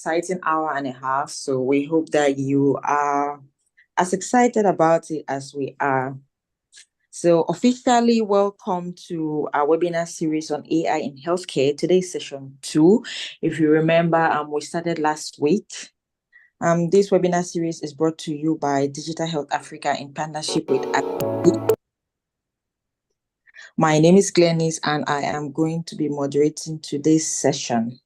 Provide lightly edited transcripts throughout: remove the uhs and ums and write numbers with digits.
exciting hour and a half. So we hope that you are as excited about it as we are. So officially welcome to our webinar series on AI in healthcare. Today's session 2. If you remember, we started last week. This webinar series is brought to you by Digital Health Africa in partnership with My name is Glenys and I am going to be moderating today's session.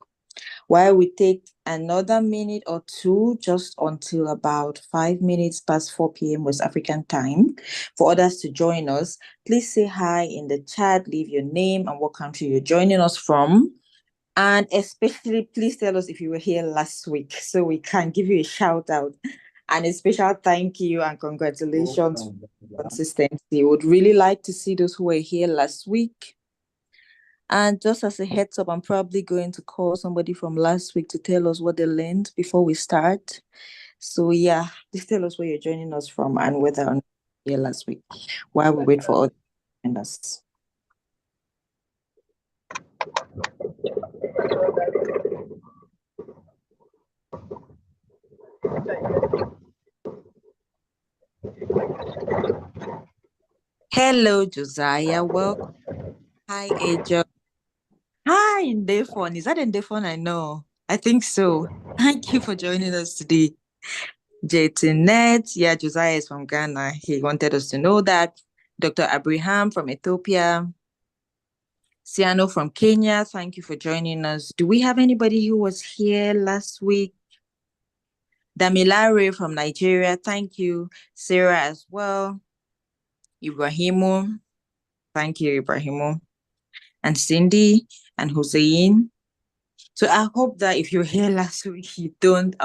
While we take another minute or two, just until about 5 minutes past 4 p.m. West African time, for others to join us, please say hi in the chat, leave your name and what country you're joining us from. And especially, please tell us if you were here last week so we can give you a shout out. And a special thank you and congratulations for consistency. Would really like to see those who were here last week. And just as a heads up, I'm probably going to call somebody from last week to tell us what they learned before we start. So yeah, just tell us where you're joining us from and whether or not you were here last week while we wait for others to join us. Hello, Josiah. Welcome. Hi, Ajo. Hi, Ndefon. Is that Ndefon? I know. I think so. Thank you for joining us today. JTNet. Yeah, Josiah is from Ghana. He wanted us to know that. Dr. Abraham from Ethiopia. Siano from Kenya. Thank you for joining us. Do we have anybody who was here last week? Damilare from Nigeria. Thank you. Sarah as well. Ibrahimu. Thank you, Ibrahimu. And Cindy and Hussein. So I hope that if you were here last week, you don't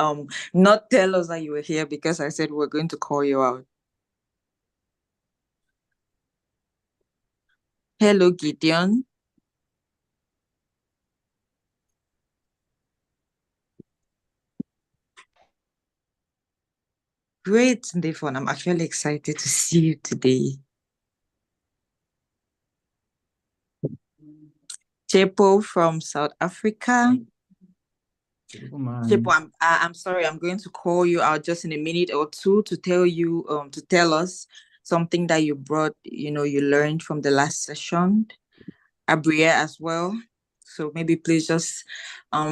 not tell us that you were here because I said we're going to call you out. Hello, Gideon. Great, Ndefon. I'm actually excited to see you today. Chepo from South Africa. Chepo, I'm sorry, I'm going to call you out just in a minute or two to tell you, to tell us something that you brought, you learned from the last session. Abria as well. So maybe please just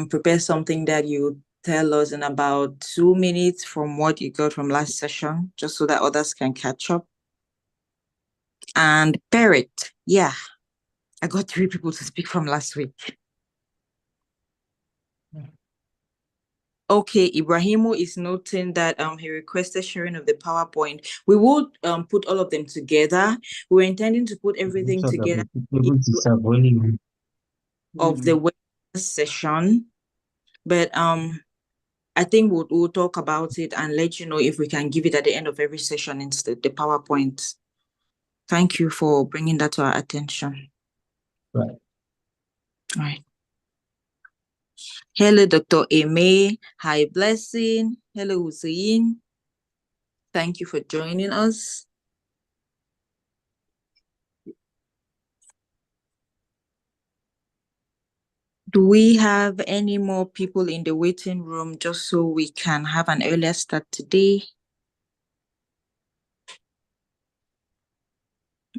prepare something that you tell us in about 2 minutes from what you got from last session, just so that others can catch up. And Parrot, yeah, I got 3 people to speak from last week. Okay, Ibrahimu is noting that he requested sharing of the PowerPoint. We would put all of them together. We're intending to put everything together of the webinar session, but I think we'll talk about it and let you know if we can give it at the end of every session instead the PowerPoint. Thank you for bringing that to our attention. Right. All right. Hello, Dr. Eme. Hi, Blessing. Hello, Hussein. Thank you for joining us. Do we have any more people in the waiting room just so we can have an earlier start today?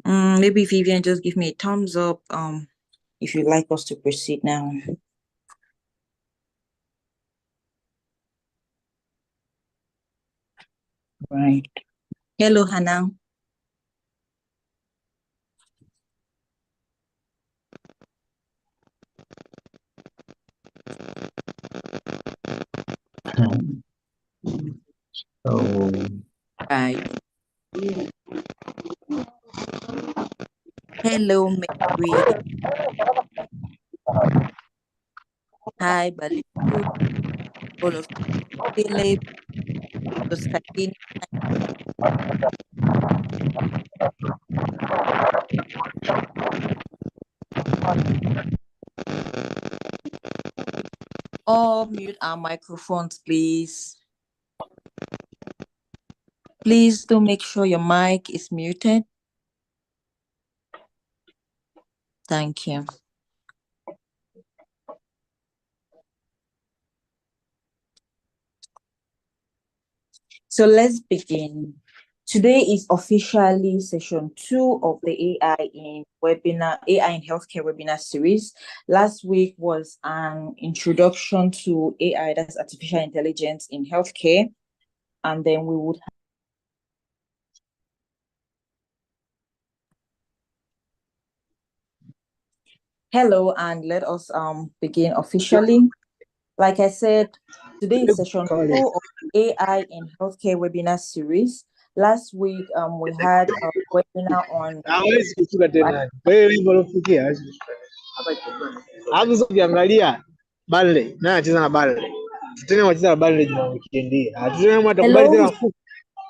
Maybe Vivian, just give me a thumbs up if you'd like us to proceed now. Right. Hello, Hannah. Hi. Hello, Mary. Hi, Baliku. All of Philip. Joscaline. All mute our microphones, please. Please do make sure your mic is muted. Thank you. So let's begin. Today is officially session 2 of the AI in Healthcare webinar series. Last week was an introduction to AI, that's artificial intelligence in healthcare. And then we would hello, and let us begin officially. Like I said, today is session 2 of AI in Healthcare webinar series. Last week, we had a webinar on hawezi kushuka tena. Kwa hiyo hivyo lofikia hawezi kushuka. Hapo sasa ukiangalia Burnley, na anacheza na Burnley. Tena wacheza na Burnley juma weekend hii. Tottenham atakubali tena hello. kufungwa.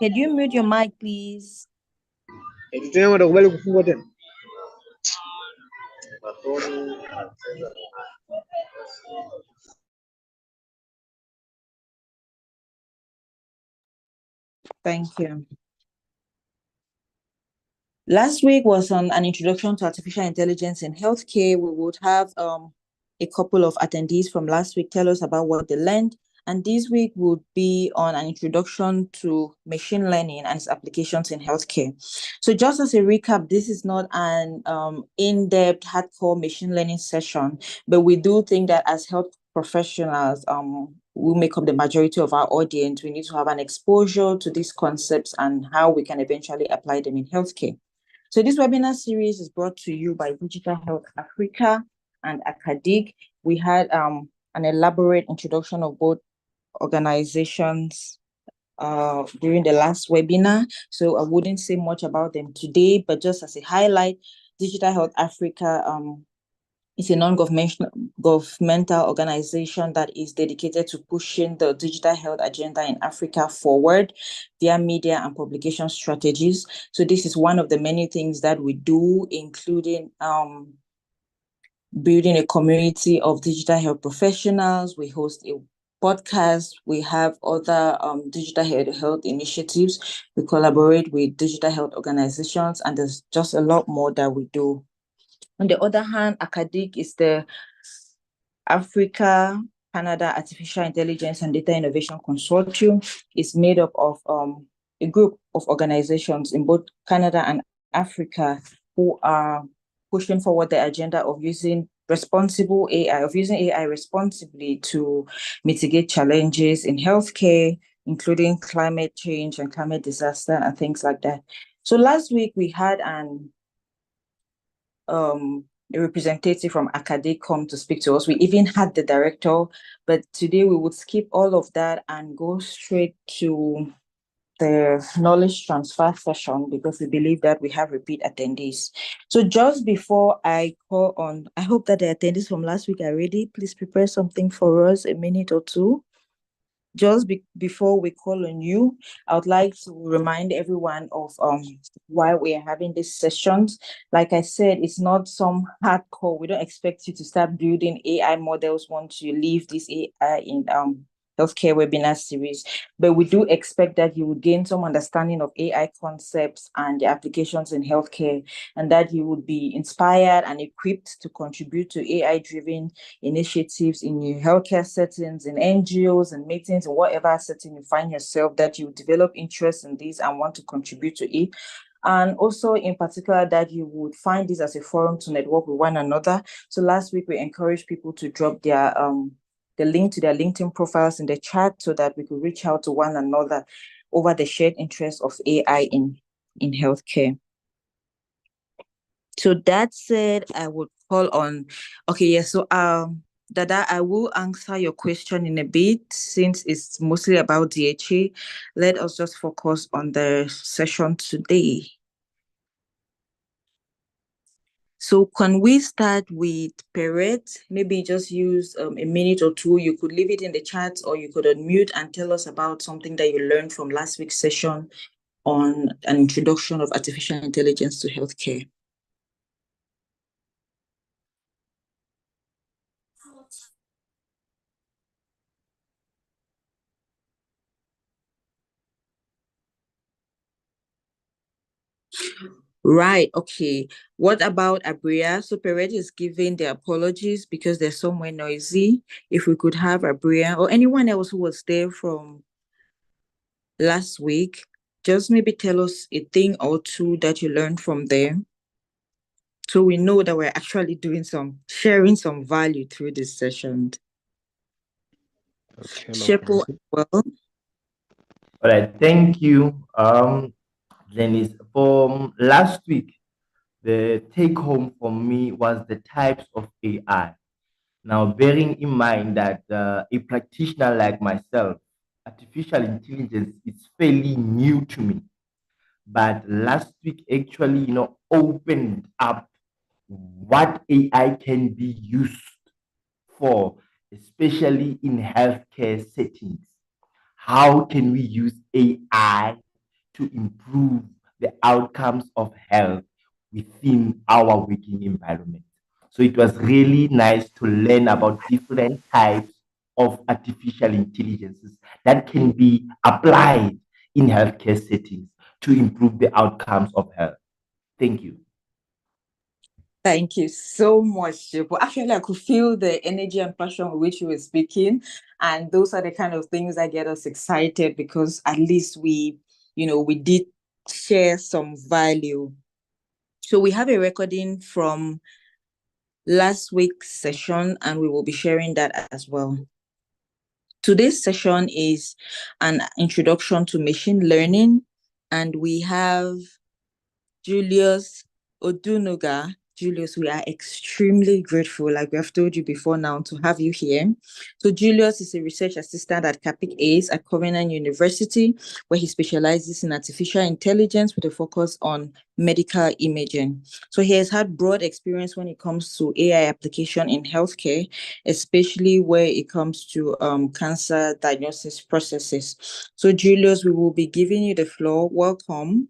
Can you mute your mic, please? Tottenham atakubali kufungwa tena. Thank you. Last week was on an introduction to artificial intelligence in healthcare. We would have a couple of attendees from last week tell us about what they learned. And this week would be on an introduction to machine learning and its applications in healthcare. So just as a recap, this is not an in-depth hardcore machine learning session, but we do think that as health professionals, we make up the majority of our audience. We need to have an exposure to these concepts and how we can eventually apply them in healthcare. So this webinar series is brought to you by Digital Health Africa and Academic. We had an elaborate introduction of both organizations during the last webinar. So I wouldn't say much about them today, but just as a highlight, Digital Health Africa it's a non-governmental organization that is dedicated to pushing the digital health agenda in Africa forward via media and publication strategies. So this is one of the many things that we do, including building a community of digital health professionals. We host a podcast. We have other digital health initiatives. We collaborate with digital health organizations, and there's just a lot more that we do. On the other hand, Academic is the Africa Canada Artificial Intelligence and Data Innovation Consortium. Is made up of a group of organizations in both Canada and Africa who are pushing forward the agenda of using AI responsibly to mitigate challenges in healthcare, including climate change and climate disaster and things like that. So last week we had a representative from Academic come to speak to us. We even had the director, but today we would skip all of that and go straight to the knowledge transfer session because we believe that we have repeat attendees. So just before I call on, I hope that the attendees from last week are ready. Please prepare something for us, a minute or two. Just before we call on you, I would like to remind everyone of why we are having these sessions. Like I said, it's not some hardcore. We don't expect you to start building AI models once you leave this AI in healthcare webinar series, but we do expect that you would gain some understanding of AI concepts and the applications in healthcare, and that you would be inspired and equipped to contribute to AI-driven initiatives in your healthcare settings, in NGOs and meetings, in whatever setting you find yourself, that you develop interest in this and want to contribute to it. And also in particular that you would find this as a forum to network with one another. So last week we encouraged people to drop their the link to their LinkedIn profiles in the chat so that we could reach out to one another over the shared interest of AI in healthcare. So that said, I would call on, okay, yeah, so Dada, I will answer your question in a bit since it's mostly about DHA. Let us just focus on the session today. So can we start with Perret? Maybe just use a minute or two. You could leave it in the chat or you could unmute and tell us about something that you learned from last week's session on an introduction of artificial intelligence to healthcare. Right, okay. What about Abria? So Perret is giving the apologies because they're somewhere noisy. If we could have Abria or anyone else who was there from last week. Just maybe tell us a thing or two that you learned from there, so we know that we're actually sharing some value through this session. Okay, Shepo, well, All right, thank you, Glenys. For last week, the take home for me was the types of AI. Now, bearing in mind that a practitioner like myself, artificial intelligence is fairly new to me. But last week actually, opened up what AI can be used for, especially in healthcare settings. How can we use AI to improve the outcomes of health within our working environment? So it was really nice to learn about different types of artificial intelligences that can be applied in healthcare settings to improve the outcomes of health. Thank you. thank you so much, Shepo. Actually, I could feel the energy and passion with which you were speaking. And those are the kind of things that get us excited, because at least we did share some value. So we have a recording from last week's session, and we will be sharing that as well. Today's session is an introduction to machine learning, and we have Julius Odunuga. Julius, we are extremely grateful, like we have told you before now, to have you here. So Julius is a research assistant at Capic Ace at Covenant University, where he specializes in artificial intelligence with a focus on medical imaging. So he has had broad experience when it comes to AI application in healthcare, especially where it comes to cancer diagnosis processes. So Julius, we will be giving you the floor. Welcome.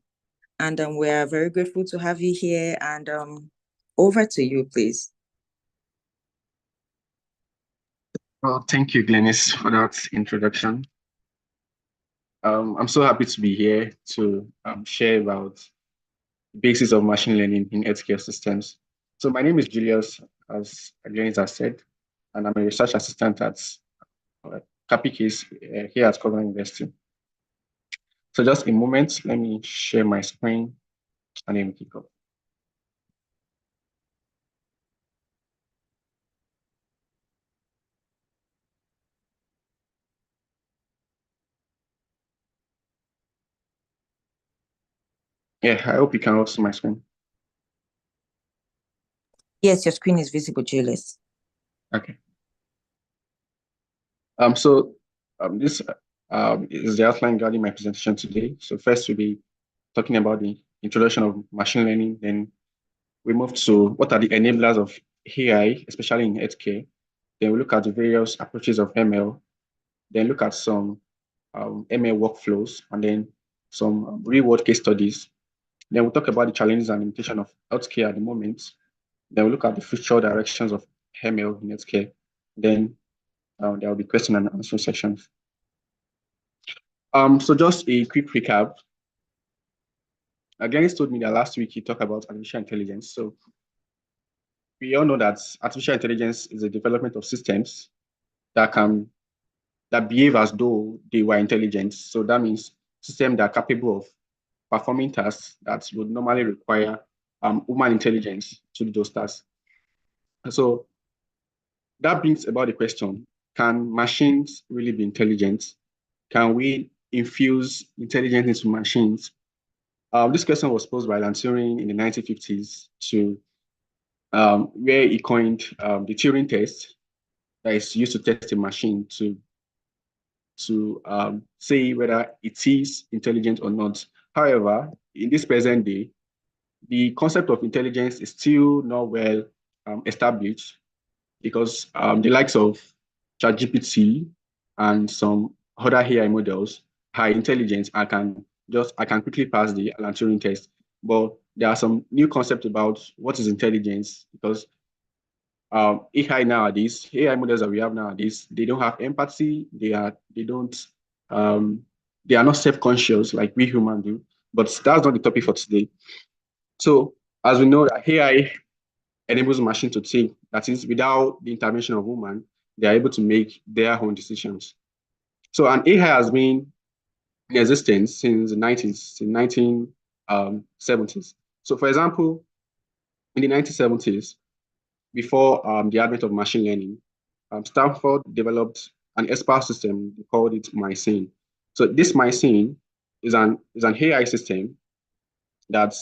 And we're very grateful to have you here. And over to you, please. Well, thank you, Glenys, for that introduction. I'm so happy to be here to share about the basis of machine learning in healthcare systems. So my name is Julius, as Glenys has said, and I'm a research assistant at Capic Ace here at Covenant University. So just a moment, let me share my screen and then kick off. Yeah, I hope you can also see my screen. Yes, your screen is visible, Julius. Okay. This is the outline regarding my presentation today. So first we'll be talking about the introduction of machine learning. Then we move to what are the enablers of AI, especially in healthcare. Then we look at the various approaches of ML. Then look at some ML workflows, and then some real-world case studies. Then we'll talk about the challenges and limitations of healthcare at the moment. Then we'll look at the future directions of ML in healthcare. Then there will be question and answer sections. So just a quick recap. Glenys told me that last week he talked about artificial intelligence. So we all know that artificial intelligence is the development of systems that behave as though they were intelligent. So that means systems that are capable of performing tasks that would normally require human intelligence to do those tasks. So that brings about the question, can machines really be intelligent? Can we infuse intelligence into machines? This question was posed by Alan Turing in the 1950s to where he coined the Turing test that is used to test a machine to say whether it is intelligent or not. However, in this present day, the concept of intelligence is still not well established, because the likes of ChatGPT and some other AI models are intelligent. I can quickly pass the Alan Turing test, but there are some new concepts about what is intelligence, because AI nowadays, AI models that we have nowadays, they don't have empathy. They are not self-conscious like we humans do. But that's not the topic for today. So as we know, that AI enables machine to think. That is, without the intervention of human, they are able to make their own decisions. So an AI has been in existence since the 90s, in 1970s. So for example, in the 1970s, before the advent of machine learning, Stanford developed an expert system. They called it Mycene. So this Mycene is an AI system that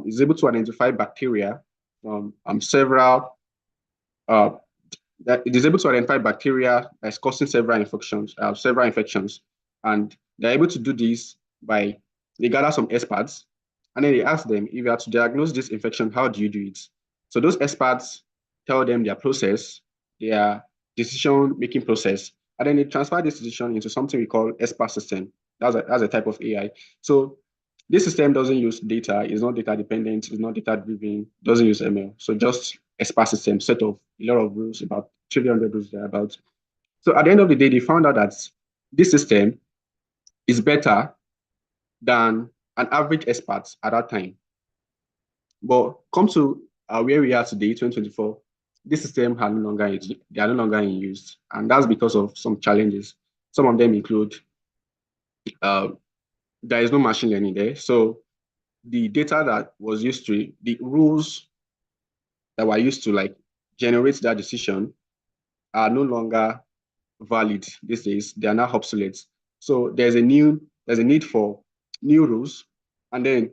is able to identify bacteria from several that it is able to identify bacteria that's causing several infections, and they're able to do this by they gather some experts, and then they ask them, if you are to diagnose this infection, how do you do it? So those experts tell them their process, their decision-making process, and then they transfer this decision into something we call expert system. That's a type of AI. So this system doesn't use data, it's not data dependent, it's not data driven, doesn't use ML. So just a sparse system, set of a lot of rules, about 300 rules thereabouts. So at the end of the day, they found out that this system is better than an average expert at that time. But come to where we are today, 2024, this system they are no longer in use. And that's because of some challenges. Some of them include there is no machine learning there. So the data that was used to, the rules that were used to like generate that decision are no longer valid these days. They are now obsolete. So there's a need for new rules. And then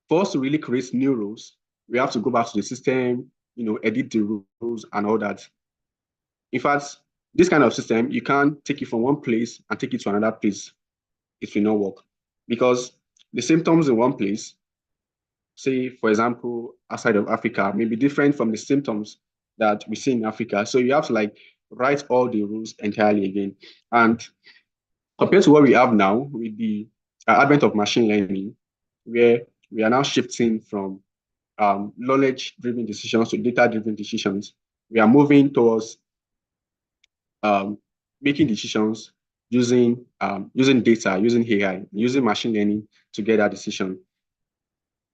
for us to really create new rules, we have to go back to the system, edit the rules and all that. In fact, this kind of system, you can't take it from one place and take it to another place. It will not work because the symptoms in one place, say, for example, outside of Africa, may be different from the symptoms that we see in Africa. So you have to like write all the rules entirely again. And compared to what we have now with the advent of machine learning, where we are now shifting from knowledge-driven decisions to data-driven decisions, we are moving towards making decisions using data, using AI, using machine learning to get that decision.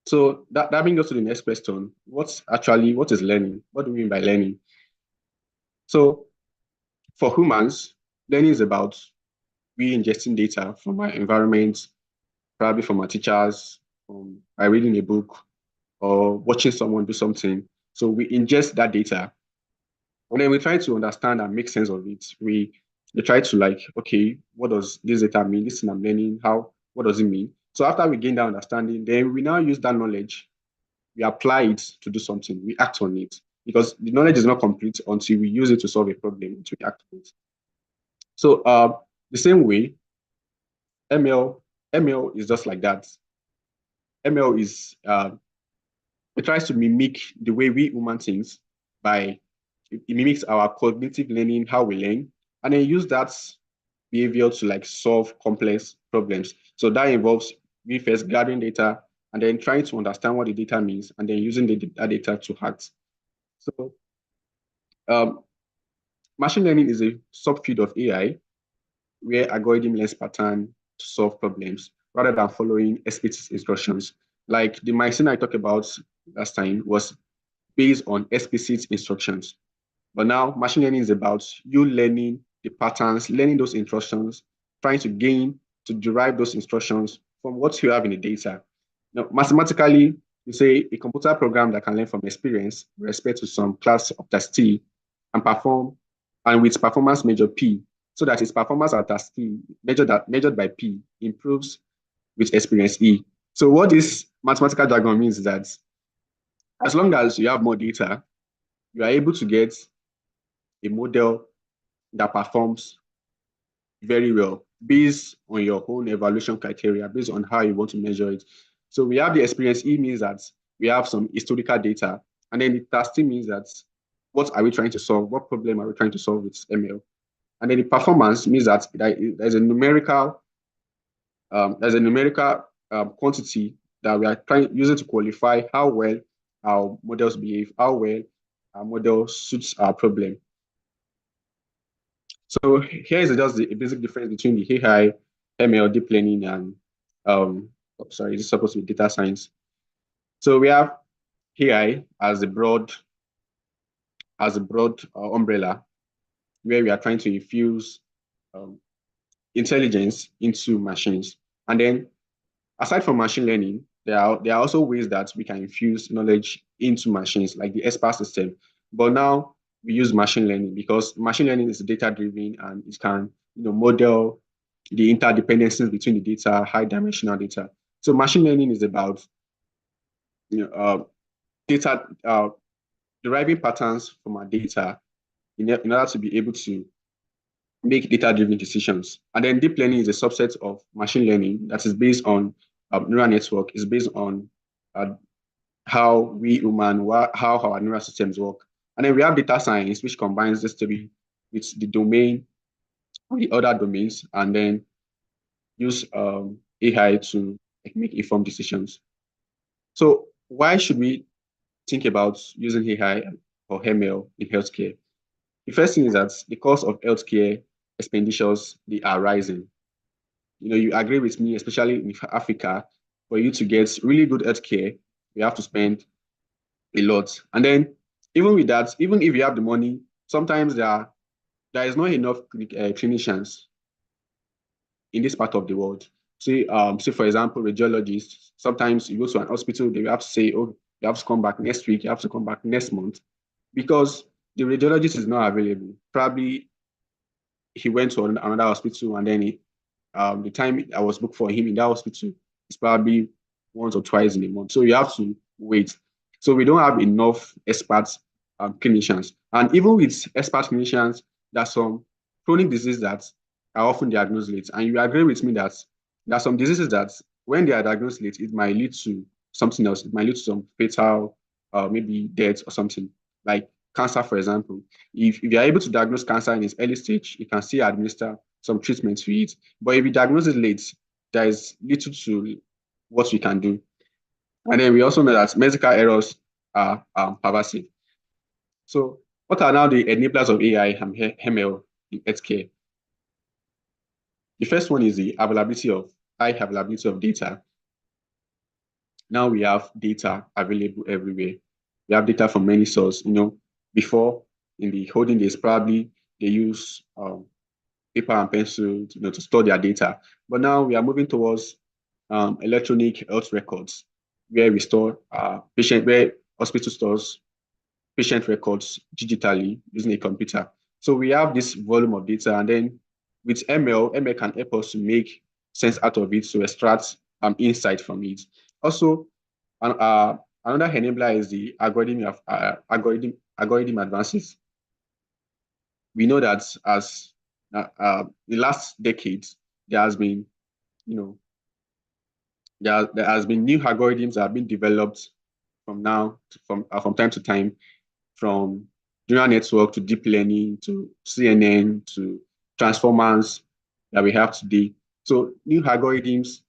So that brings us to the next question. What is learning? What do we mean by learning? So for humans, learning is about we ingesting data from our environment, probably from our teachers, by reading a book or watching someone do something. So we ingest that data and then we try to understand and make sense of it. We try to like, okay, what does this data mean? This thing I'm learning, what does it mean? So after we gain that understanding, then we now use that knowledge, we apply it to do something, we act on it. Because the knowledge is not complete until we use it to solve a problem, to act on it. So the same way, ML is just like that. ML is, it tries to mimic the way we human things by, it mimics our cognitive learning, how we learn, and then use that behavior to like solve complex problems. So that involves we first gathering data and then trying to understand what the data means and then using that data to act. So machine learning is a subfield of AI where algorithm learns pattern to solve problems rather than following explicit instructions. Like the Mycene I talked about last time was based on explicit instructions. But now machine learning is about you learning the patterns, learning those instructions, trying to derive those instructions from what you have in the data. Now, mathematically, you say a computer program that can learn from experience with respect to some class of task T and with performance measure P, so that its performance at task T measured by P improves with experience E. So what this mathematical diagram means is that as long as you have more data, you are able to get a model that performs very well based on your own evaluation criteria, based on how you want to measure it. So we have the experience E means that we have some historical data, and then the task T means that what are we trying to solve? What problem are we trying to solve with ML? And then the performance means that there's a numerical quantity that we are using to qualify how well our models behave, how well our model suits our problem. So here is just the basic difference between the AI, ML, deep learning, and this is supposed to be data science. So we have AI as a broad umbrella where we are trying to infuse intelligence into machines. And then aside from machine learning, there are also ways that we can infuse knowledge into machines, like the expert system. But now we use machine learning because machine learning is data-driven and it can model the interdependencies between the data, high-dimensional data. So machine learning is about data, deriving patterns from our data in order to be able to make data-driven decisions. And then deep learning is a subset of machine learning that is based on neural network, is based on how we human, how our neural systems work. And then we have data science, which combines this three with the domain, the other domains, and then use AI to make informed decisions. So why should we think about using AI or ML in healthcare? The first thing is that the cost of healthcare expenditures, they are rising. You agree with me, especially in Africa, for you to get really good healthcare, you have to spend a lot. And then even with that, even if you have the money, sometimes there is not enough clinicians in this part of the world. Say for example, radiologists, sometimes you go to an hospital, they have to say, oh, you have to come back next week, you have to come back next month, because the radiologist is not available. Probably he went to another hospital, and then the time I was booked for him in that hospital is probably once or twice in a month. So you have to wait. So we don't have enough experts clinicians. And even with expert clinicians, there's some chronic diseases that are often diagnosed late. And you agree with me that there are some diseases that when they are diagnosed late, it might lead to something else. It might lead to some fatal, maybe death or something, like cancer, for example. If you are able to diagnose cancer in its early stage, you can still administer some treatment to it. But if you diagnose it late, there is little to what we can do. And then we also know that medical errors are pervasive. So what are now the enablers of AI and ML in healthcare? The first one is the high availability of data. Now we have data available everywhere. We have data from many sources. Before, in the olden days, probably they use paper and pencil to store their data. But now we are moving towards electronic health records, where we store where hospital stores patient records digitally using a computer. So we have this volume of data, and then with ML can help us to make sense out of it, to extract insight from it. Also, another enabler is the algorithm advances. We know that as the last decades, there has been, there has been new algorithms that have been developed from time to time, from neural network to deep learning to CNN to transformers that we have today. So new algorithms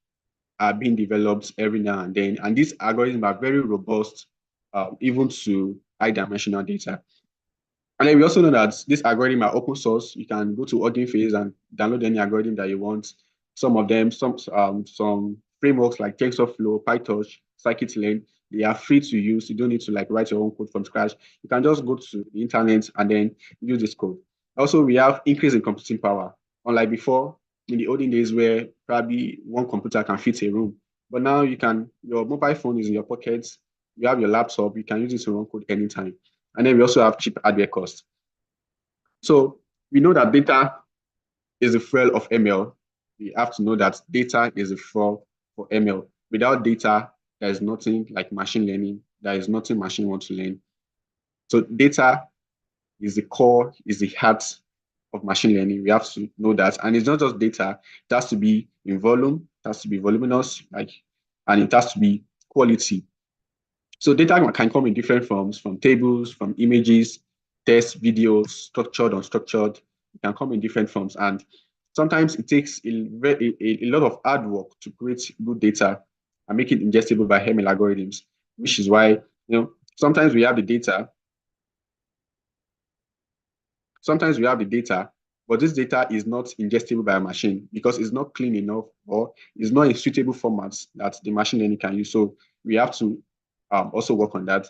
are being developed every now and then, and these algorithms are very robust, even to high-dimensional data. And then we also know that this algorithm are open source. You can go to Hugging Face and download any algorithm that you want. Some of them, some frameworks like TensorFlow, PyTorch, Scikit-learn, they are free to use. You don't need to write your own code from scratch. You can just go to the internet and then use this code. Also, we have increase in computing power. Unlike before, in the olden days where probably one computer can fit a room. But now your mobile phone is in your pockets, you have your laptop, you can use it to run code anytime. And then we also have cheap hardware costs. So we know that data is the fuel of ML. We have to know that data is the fuel for ML. Without data, there is nothing like machine learning. There is nothing machine wants to learn. So data is the core, is the heart of machine learning. We have to know that. And it's not just data, it has to be in volume, it has to be voluminous, and it has to be quality. So data can come in different forms, from tables, from images, text, videos, structured, unstructured. It can come in different forms. And sometimes it takes a lot of hard work to create good data and make it ingestible by ML algorithms, which is why, sometimes we have the data. Sometimes we have the data, but this data is not ingestible by a machine because it's not clean enough, or it's not in suitable formats that the machine learning can use. So we have to also work on that.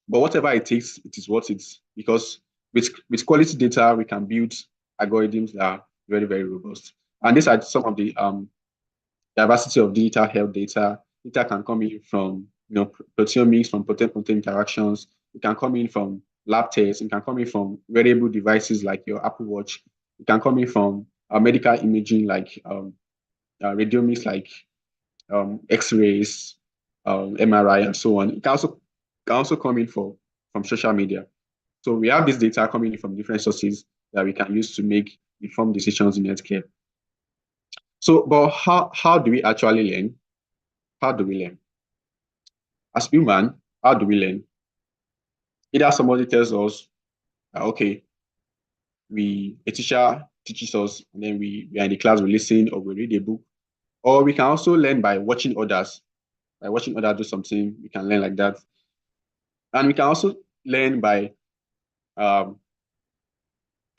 But whatever it takes, it is worth it, because with quality data, we can build algorithms that are very, very robust. And these are some of the diversity of digital health data. Data can come in from proteomics, from protein-protein interactions. It can come in from lab tests. It can come in from wearable devices like your Apple Watch. It can come in from medical imaging like radiomics, like X-rays, MRI, and so on. It can also come in from social media. So we have this data coming in from different sources that we can use to make informed decisions in healthcare. So, but how do we actually learn? How do we learn? As human, how do we learn? Either somebody tells us, okay, a teacher teaches us, and then we are in the class, we listen, or we read a book, or we can also learn by watching others. By watching others do something, we can learn like that. And we can also learn by try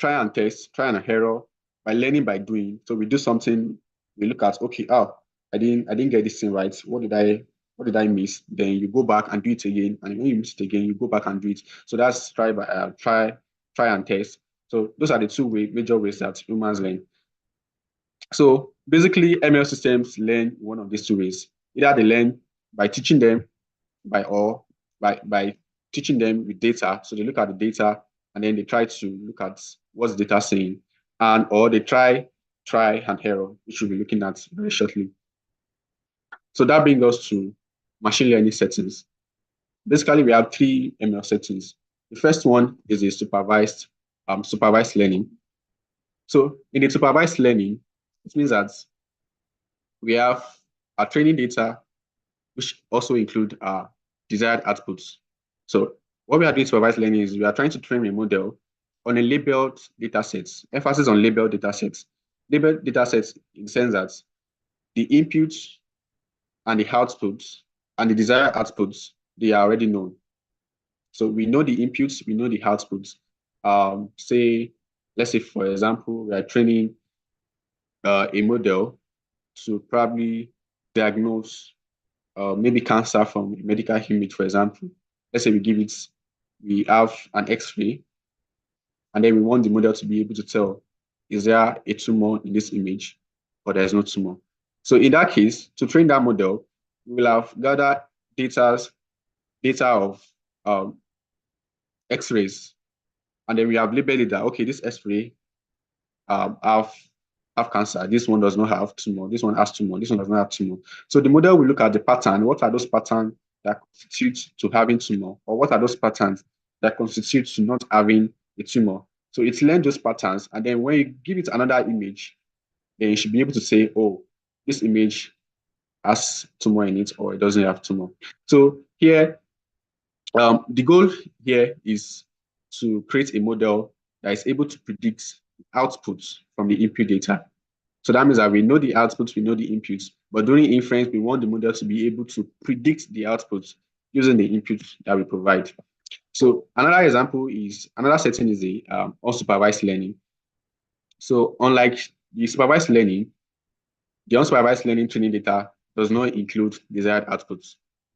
and test, try and error, by learning by doing. So we do something, we look at, okay, I didn't get this thing right. What did I miss? Then you go back and do it again. And when you miss it again, you go back and do it. So that's try and test. So those are the two major ways that humans learn. So basically, ML systems learn one of these two ways. Either they learn by teaching them, by teaching them with data. So they look at the data and then they try to look at what's the data saying, or they try and error, which we'll be looking at very shortly. So that brings us to machine learning settings. Basically, we have 3 ML settings. The first one is a supervised learning. So in the supervised learning, it means that we have our training data, which also include our desired outputs. So what we are doing supervised learning is we are trying to train a model on a labeled data sets, emphasis on labeled data sets. Labeled data sets in the sense that the inputs and the outputs and the desired outputs, they are already known. So we know the inputs, we know the outputs. Let's say, for example, we are training a model to probably diagnose maybe cancer from a medical image, for example. Let's say we have an X-ray, and then we want the model to be able to tell, is there a tumor in this image or there is no tumor? So in that case, to train that model, we will have gathered data of X-rays, and then we have labeled it that, okay, this X-ray have cancer. This one does not have tumor. This one has tumor. This one does not have tumor. So the model will look at the pattern. What are those patterns that constitute to having tumor, or what are those patterns that constitute to not having a tumor? So it learns those patterns, and then when you give it another image, then you should be able to say, oh, this image has tumor in it, or it doesn't have tumor. So here, the goal here is to create a model that is able to predict outputs from the input data. So that means that we know the outputs, we know the inputs, but during inference, we want the model to be able to predict the outputs using the inputs that we provide. So another setting is the unsupervised learning. So unlike the supervised learning, the unsupervised learning training data does not include desired outputs.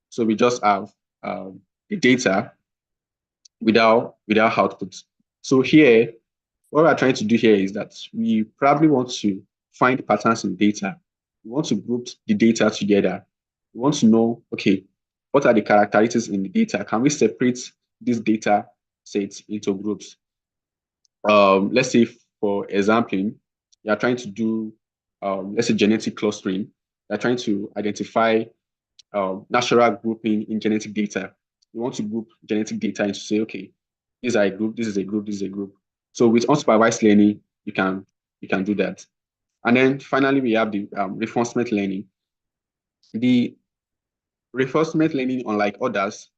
So we just have the data without outputs. So here, what we're trying to do here is that we probably want to find patterns in data. We want to group the data together. We want to know, okay, what are the characteristics in the data? Can we separate this data sets into groups? Let's say, for example, you are trying to do, let's say, genetic clustering. You're trying to identify natural grouping in genetic data. You want to group genetic data and to say, okay, these are a group, this is a group, this is a group. So with unsupervised learning, you can do that. And then finally, we have the reinforcement learning. The reinforcement learning, unlike others,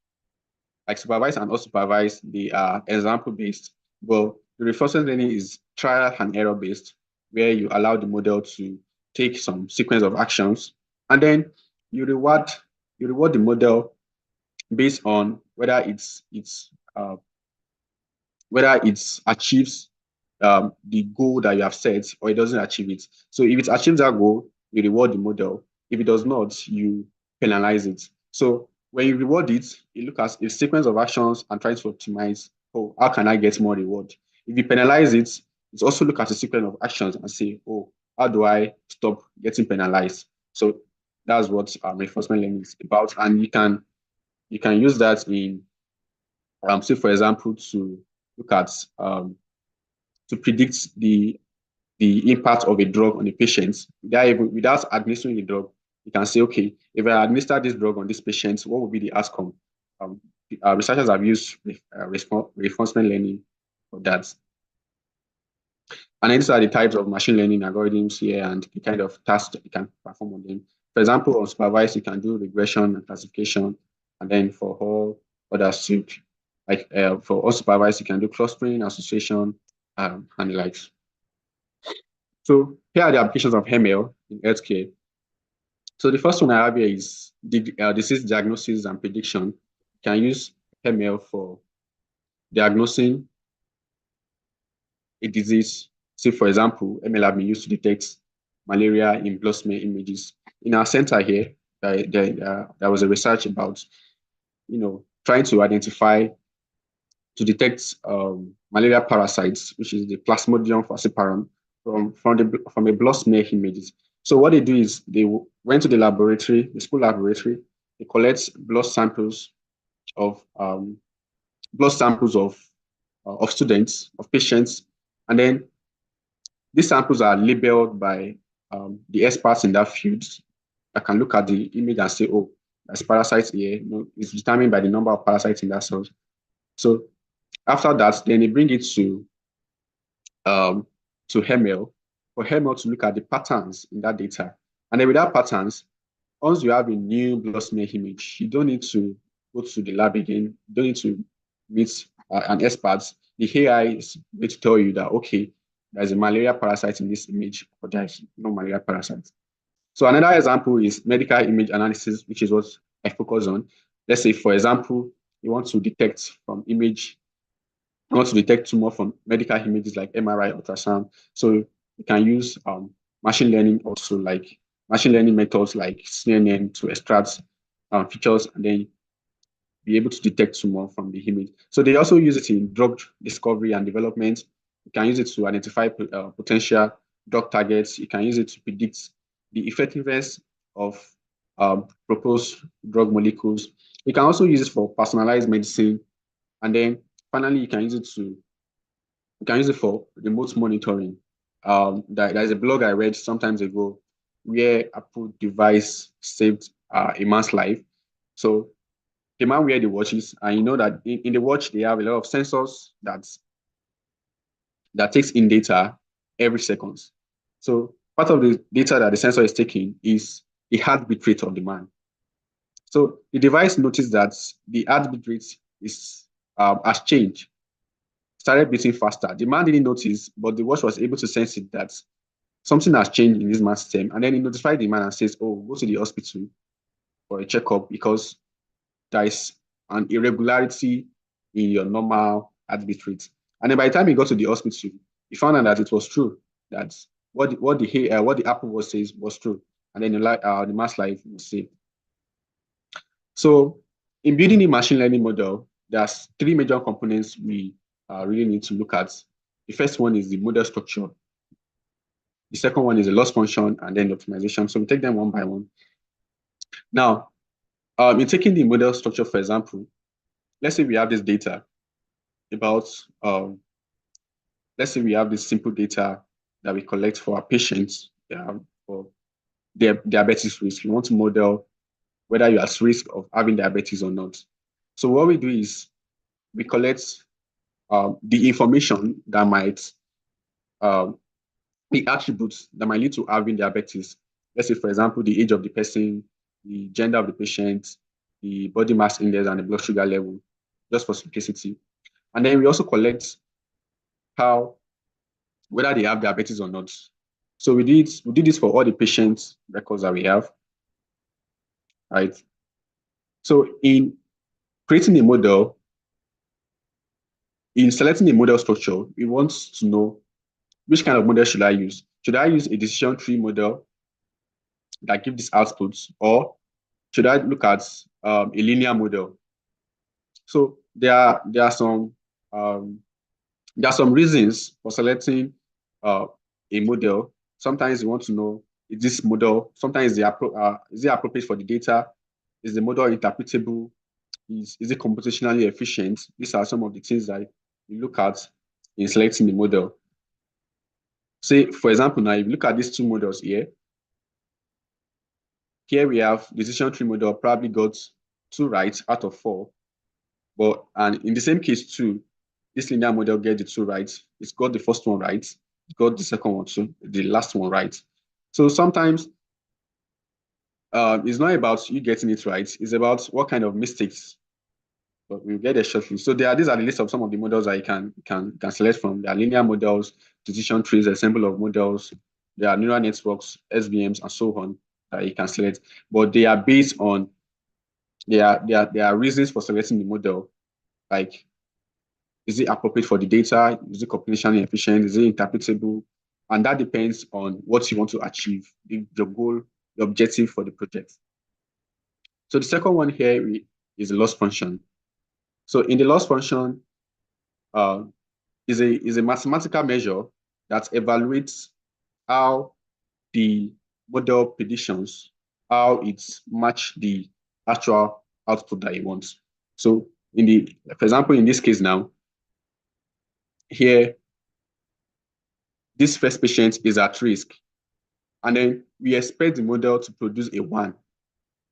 like supervised and unsupervised, they are example-based. Well, the reinforcement learning is trial and error-based, where you allow the model to take some sequence of actions, and then you reward the model based on whether it achieves the goal that you have set, or it doesn't achieve it. So if it achieves that goal, you reward the model. If it does not, you penalize it. So when you reward it, you look at a sequence of actions and try to optimize, oh, how can I get more reward? If you penalize it, is also look at a sequence of actions and say, oh, how do I stop getting penalized? So that's what reinforcement learning is about. And you can use that in, say, for example, to look at to predict the impact of a drug on the patient without administering the drug. You can say, okay, if I administer this drug on this patient, what will be the outcome? Researchers have used reinforcement learning for that. And these are the types of machine learning algorithms here and the kind of tasks that you can perform on them. For example, on supervised, you can do regression and classification. And then for all others, like for unsupervised, you can do clustering, association, and the likes. So here are the applications of ML in healthcare. So the first one I have here is disease diagnosis and prediction. You can use ML for diagnosing a disease. Say, for example, ML have been used to detect malaria in blood smear images. In our center here, there was a research about, trying to identify, to detect malaria parasites, which is the Plasmodium falciparum, from a blood smear images. So what they do is they went to the laboratory, the school laboratory, they collect blood samples of students, of patients, and then these samples are labeled by the experts in that field that can look at the image and say, oh, there's parasites here. It's determined by the number of parasites in that cell. So after that, then they bring it to ML, for ML to look at the patterns in that data. And then with that patterns, once you have a new blood smear image, you don't need to go to the lab again. You don't need to meet an expert. The AI is going to tell you that, okay, there's a malaria parasite in this image, or there's no malaria parasite. So another example is medical image analysis, which is what I focus on. Let's say, for example, you want to detect tumor from medical images like MRI, ultrasound. So you can use machine learning also, like machine learning methods like CNN to extract features and then be able to detect tumor from the image. So they also use it in drug discovery and development. You can use it to identify potential drug targets. You can use it to predict the effectiveness of proposed drug molecules. You can also use it for personalized medicine. And then finally, you can use it for remote monitoring. There's a blog I read some time ago where Apple device saved a man's life. So the man wear the watches, and you know that in the watch they have a lot of sensors that takes in data every second. So part of the data that the sensor is taking is the heartbeat rate of the man. So the device noticed that the heartbeat rate has changed, started beating faster. The man didn't notice, but the watch was able to sense it that something has changed in this man's system. And then he notified the man and says, oh, go to the hospital for a checkup because there is an irregularity in your normal heartbeat rate. And then by the time he got to the hospital, he found out that it was true, that what the Apple Watch says was true. And then the man's life was saved. So in building a machine learning model, there's three major components we really need to look at. The first one is the model structure. The second one is the loss function, and then the optimization. So we take them one by one. Now, in taking the model structure, for example, let's say we have this data about, let's say we have this simple data that we collect for our patients for their diabetes risk. We want to model whether you're at risk of having diabetes or not. So what we do is we collect the information that might, the attributes that might lead to having diabetes. Let's say, for example, the age of the person, the gender of the patient, the body mass index, and the blood sugar level, just for simplicity. And then we also collect whether they have diabetes or not. So we did this for all the patients records that we have, right? So in creating a model, in selecting a model structure, we want to know which kind of model should I use. Should I use a decision tree model that gives these outputs, or should I look at a linear model? So there are some reasons for selecting a model, sometimes you want to know, is this model, sometimes is it appropriate for the data? Is the model interpretable? Is it computationally efficient? These are some of the things that you look at in selecting the model. Say, for example, now if you look at these two models here we have decision tree model probably got 2 right out of 4. And in the same case too, this linear model gets the 2 right. It's got the first one right. It's got the second one too, the last one right. So sometimes it's not about you getting it right. It's about what kind of mistakes. But we'll get there shortly. So these are the list of some of the models that you can select from. There are linear models, decision trees, assembly of models. There are neural networks, SVMs, and so on that you can select. But they are based on there are reasons for selecting the model, like is it appropriate for the data? Is it computationally efficient? Is it interpretable? And that depends on what you want to achieve, your goal, the objective for the project. So the second one here is the loss function. So in the loss function, is a mathematical measure that evaluates how the model predictions, how it match the actual output that you want. So for example, in this case now, here, this first patient is at risk. And then we expect the model to produce a 1.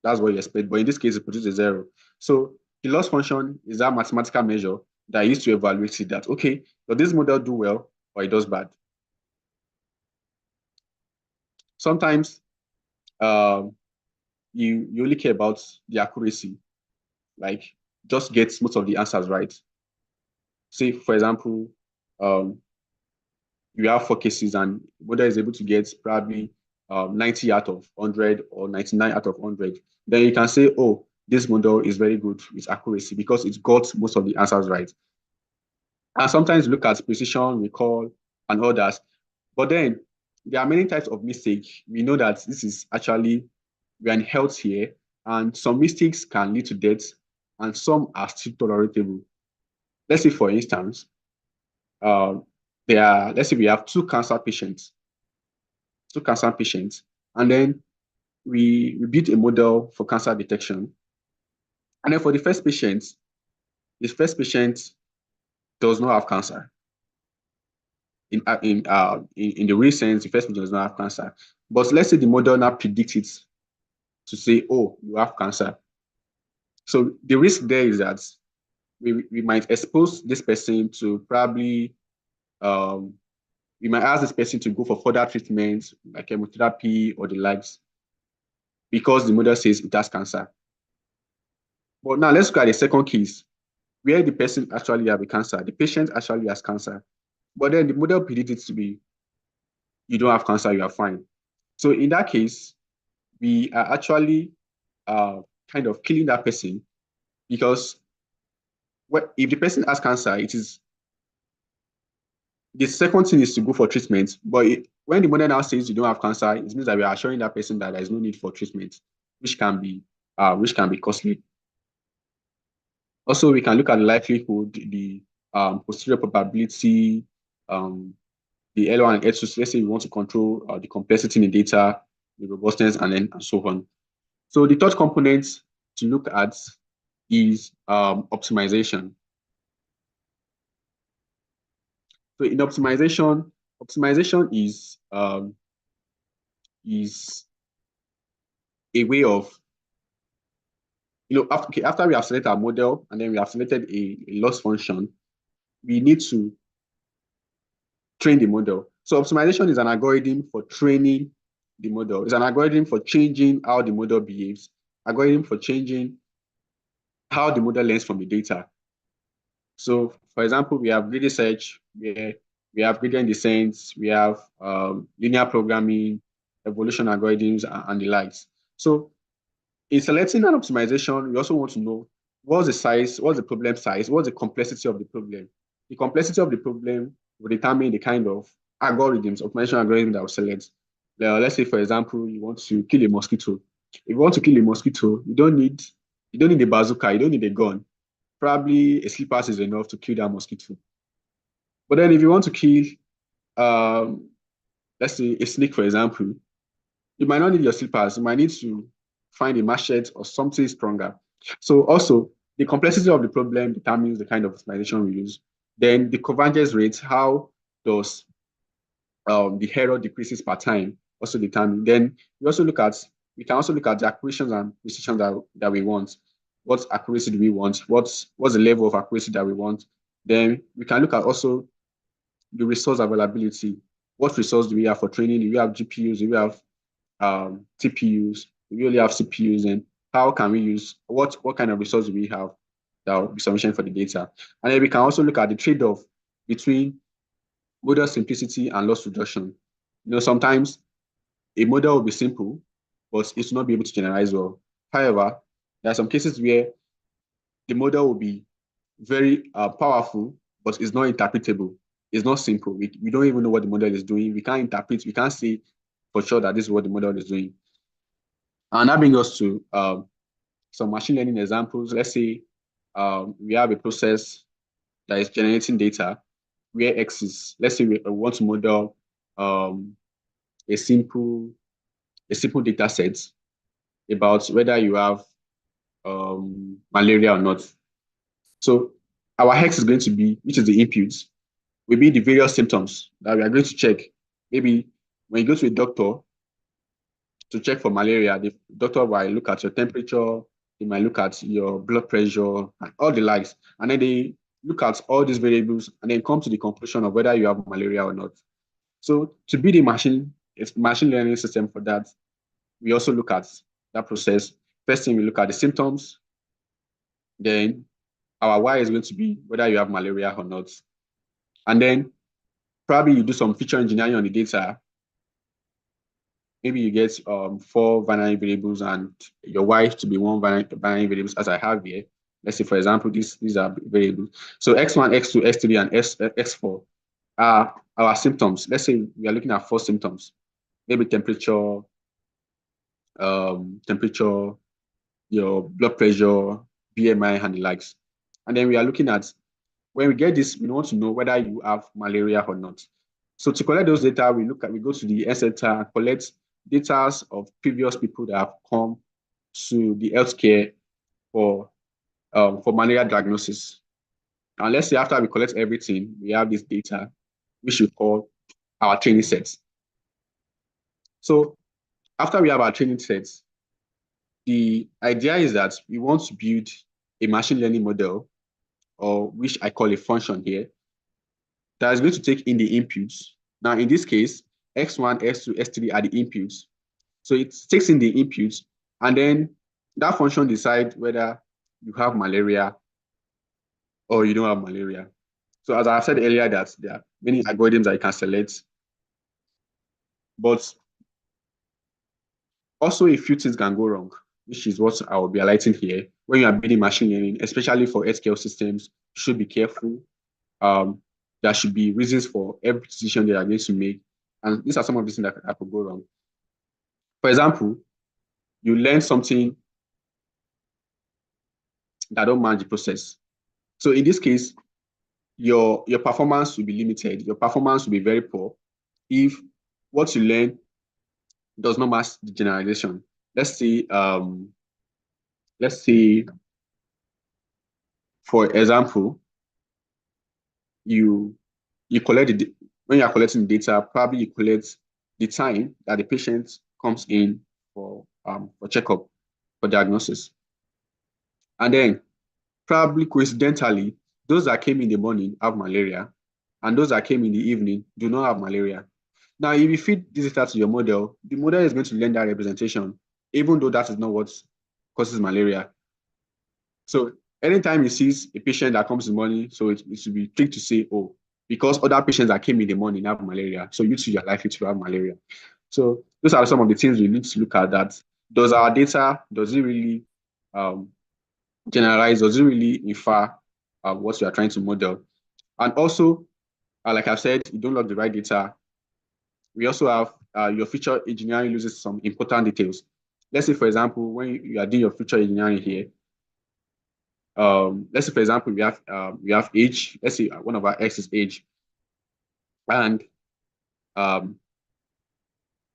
That's what you expect. But in this case, it produces a 0. So the loss function is that mathematical measure that I used to evaluate it that, okay, does this model do well or it does bad? Sometimes you only care about the accuracy, like just get most of the answers right. Say, for example, you have 4 cases and model is able to get probably 90 out of 100 or 99 out of 100. Then you can say, oh, this model is very good with accuracy because it got most of the answers right. And sometimes look at precision, recall, and others. But then there are many types of mistakes. We know that this is actually, we are in health here, and some mistakes can lead to death, and some are still tolerable. Let's say, for instance, let's say we have 2 cancer patients, and then we built a model for cancer detection. And then for the first patient does not have cancer. In the real sense, the first patient does not have cancer. But let's say the model now predicts it to say, oh, you have cancer. So the risk there is that we might expose this person to probably, we might ask this person to go for further treatments like chemotherapy or the likes because the model says it has cancer. But now let's look at the second case where the person actually has a cancer. The patient actually has cancer. But then the model predicts it to be, you don't have cancer, you are fine. So in that case, we are actually kind of killing that person because if the person has cancer, the second thing is to go for treatment. But when the model now says you don't have cancer, it means that we are assuring that person that there is no need for treatment, which can be costly. Also, we can look at the likelihood, the posterior probability, the L1 and L2. Let's say we want to control the complexity in the data, the robustness, and so on. So the third component to look at is optimization. So in optimization is a way of, after we have selected our model and then we have selected a loss function, we need to train the model. So optimization is an algorithm for training the model. It's an algorithm for changing how the model behaves, algorithm for changing how the model learns from the data. So for example, we have gradient search, where we have gradient descent, we have linear programming, evolution algorithms, and the likes. So in selecting an optimization, we also want to know what's the size, what's the problem size, what's the complexity of the problem. The complexity of the problem will determine the kind of algorithms, optimization algorithm that will select. Let's say, for example, you want to kill a mosquito. If you want to kill a mosquito, you don't need a bazooka, you don't need a gun. Probably a slippers is enough to kill that mosquito. But then if you want to kill let's say a snake, for example, you might not need your slippers. You might need to find a machete or something stronger. So also, the complexity of the problem determines the kind of optimization we use. Then the convergence rate, how does the error decreases per time, also determine. Then we can also look at the accuracies and precision that we want. What accuracy do we want? What's the level of accuracy that we want? Then we can look at also the resource availability. What resource do we have for training? Do we have GPUs? Do we have TPUs? Do we only have CPUs? And how can we use what kind of resource do we have that will be sufficient for the data? And then we can also look at the trade-off between model simplicity and loss reduction. Sometimes a model will be simple, but it will not be able to generalize well. However, there are some cases where the model will be very powerful, but it's not interpretable. It's not simple. We don't even know what the model is doing. We can't interpret. We can't say for sure that this is what the model is doing. And that brings us to some machine learning examples. Let's say we have a process that is generating data where X is, let's say we want to model a simple data set about whether you have malaria or not. So our X is going to be, which is the input, will be the various symptoms that we are going to check. Maybe when you go to a doctor to check for malaria, the doctor will look at your temperature, they might look at your blood pressure, and all the likes. And then they look at all these variables and then come to the conclusion of whether you have malaria or not. So to build a machine learning system for that, we also look at that process. First thing, we look at the symptoms. Then our Y is going to be whether you have malaria or not. And then probably you do some feature engineering on the data. Maybe you get 4 binary variables and your Y to be 1 binary variables, as I have here. Let's say, for example, these are variables. So X1, X2, X3, and X4 are our symptoms. Let's say we are looking at 4 symptoms. Maybe temperature, your blood pressure, BMI, and the likes. And then we are looking at, when we get this, we want to know whether you have malaria or not. So to collect those data, we go to the Health Center and collect data of previous people that have come to the healthcare for malaria diagnosis. And let's say after we collect everything, we have this data, which we call our training sets. So after we have our training sets, the idea is that we want to build a machine learning model, or which I call a function here, that is going to take in the inputs. Now, in this case, X1, X2, X3 are the inputs. So it takes in the inputs, and then that function decides whether you have malaria or you don't have malaria. So as I said earlier, that there are many algorithms that you can select, but also a few things can go wrong, which is what I will be highlighting here. When you are building machine learning, especially for healthcare systems, you should be careful. There should be reasons for every decision they are going to make. And these are some of the things that could go wrong. For example, you learn something that don't match the process. So in this case, your performance will be limited. Your performance will be very poor if what you learn does not match the generalization. Let's say, for example, you collect when you are collecting data, probably you collect the time that the patient comes in for checkup, for diagnosis. And then probably coincidentally, those that came in the morning have malaria, and those that came in the evening do not have malaria. Now, if you feed this data to your model, the model is going to learn that representation, even though that is not what causes malaria. So anytime it sees a patient that comes in the morning, so it should be tricked to say, oh, because other patients that came in the morning have malaria, so you too are likely to have malaria. So those are some of the things we need to look at. That does our data, does it really generalize, does it really infer what we are trying to model? And also, like I've said, you don't log the right data. We also have your feature engineering loses some important details. Let's say, for example, when you are doing your feature engineering here, let's say, for example, we have age. Let's say one of our X is age. And And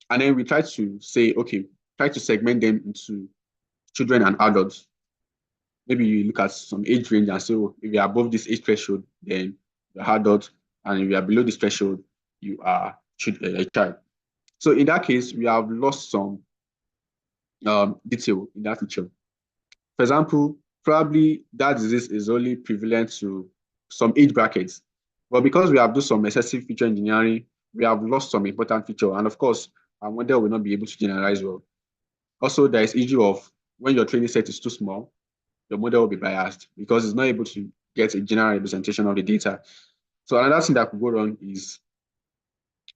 then we try to say, okay, try to segment them into children and adults. Maybe you look at some age range and say, oh, if you're above this age threshold, then you're adult, and if you are below this threshold, you are a child. So in that case, we have lost some detail in that feature. For example, probably that disease is only prevalent to some age brackets. But because we have done some excessive feature engineering, we have lost some important feature. And of course, our model will not be able to generalize well. Also, there is issue of when your training set is too small, your model will be biased because it's not able to get a general representation of the data. So another thing that could go wrong is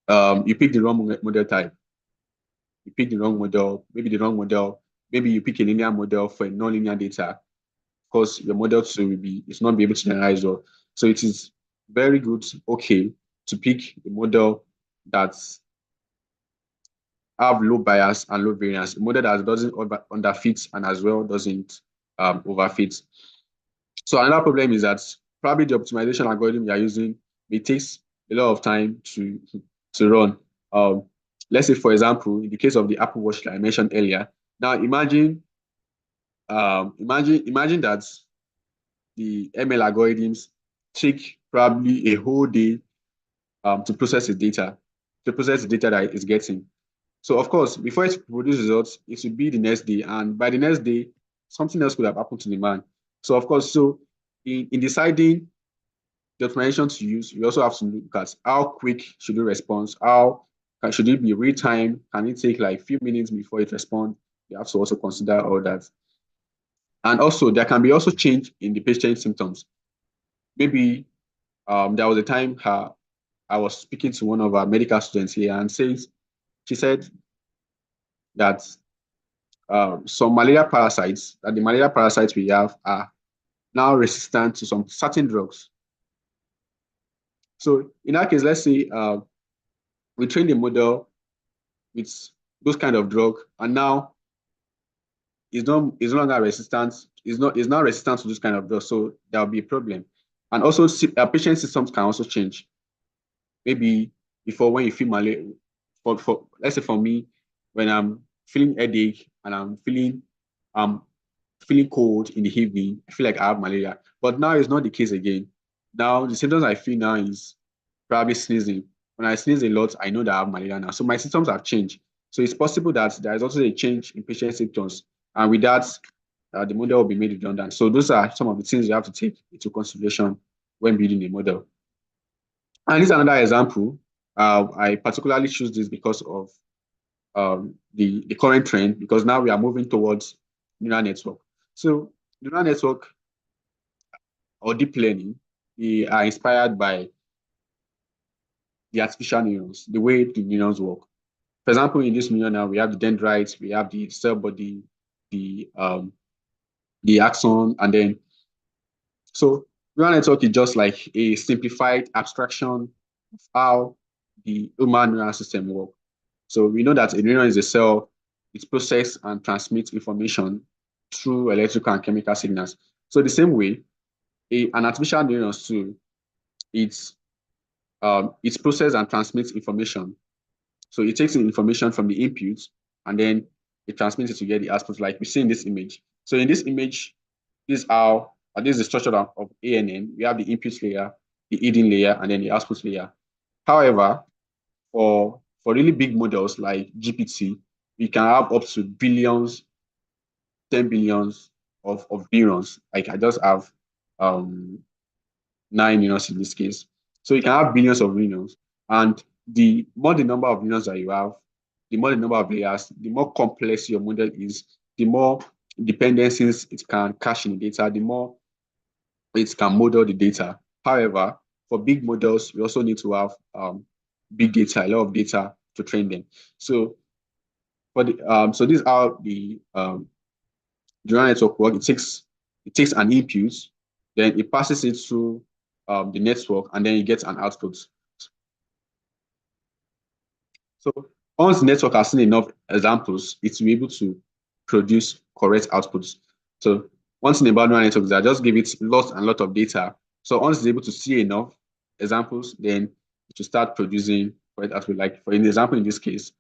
you pick the wrong model type. You pick the wrong model, maybe the wrong model, maybe you pick a linear model for a nonlinear data. Of course, your model too it's not be able to generalize well. So it is very good, okay, to pick a model that's have low bias and low variance, a model that doesn't underfit and as well doesn't overfit. So another problem is that probably the optimization algorithm you're using, it takes a lot of time to run. Let's say, for example, in the case of the Apple Watch that I mentioned earlier. Now imagine that the ML algorithms take probably a whole day to process the data that it's getting. So of course, before it produces results, it should be the next day, and by the next day, something else could have happened to the man. So of course, in deciding the optimization to use, we also have to look at how quick should it respond, should it be real time, can it take like a few minutes before it responds? You have to also consider all that. And also, there can be also change in the patient symptoms. Maybe there was a time I was speaking to one of our medical students here, and she said that some malaria parasites, that the malaria parasites we have are now resistant to some certain drugs. So in that case, let's say we train the model with those kind of drug, and now it's no longer resistant. It's now resistant to this kind of drug, so there will be a problem. And also, patient symptoms can also change. Maybe before, when you feel malaria, let's say for me, when I'm feeling headache and I'm feeling cold in the evening, I feel like I have malaria. But now it's not the case again. Now the symptoms I feel now is probably sneezing. When I sneeze a lot, I know that I have malaria now. So my symptoms have changed. So it's possible that there is also a change in patient symptoms. And with that, the model will be made redundant. So those are some of the things you have to take into consideration when building a model. And this is another example. I particularly choose this because of the current trend, because now we are moving towards neural network. So neural network or deep learning, they are inspired by the artificial neurons, the way the neurons work. For example, in this neuron now, we have the dendrites, we have the cell body, the axon, and then, so neural network is just like a simplified abstraction of how the human neural system works. So we know that a neuron is a cell, it processes and transmits information through electrical and chemical signals. So the same way, an artificial neuron too, it's processes and transmits information. So it takes the information from the input and then it transmits it to get the output, like we see in this image. So in this image, this is the structure of ANN. We have the input layer, the hidden layer, and then the output layer. However, for really big models like GPT, we can have up to billions, 10 billions of neurons. Like I just have 9 neurons in this case. So you can have billions of neurons. And the more the number of neurons that you have, the more the number of layers, the more complex your model is, the more dependencies it can cache in the data, the more it can model the data. However, for big models, we also need to have big data, a lot of data to train them. So for the so this is how the neural network works. It takes an input, then it passes it through the network, and then it gets an output. So once the network has seen enough examples, it will be able to produce correct outputs. So one thing about neural networks is that just give it lots and lots of data. So once it's able to see enough examples, then it will start producing for it as we like. For example, in this case,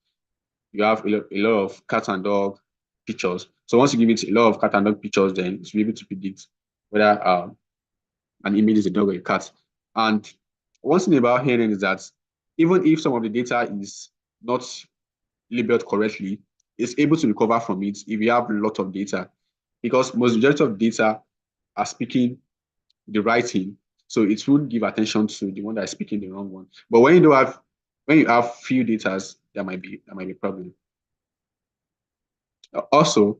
you have a lot of cat and dog pictures. So once you give it a lot of cat and dog pictures, then it's able to predict whether an image is a dog or a cat. And one thing about hearing is that even if some of the data is not labeled correctly, it's able to recover from it if you have a lot of data, because majority of data are speaking the right thing. So it will give attention to the one that is speaking the wrong one. But when you have few data, there might be a problem. Also,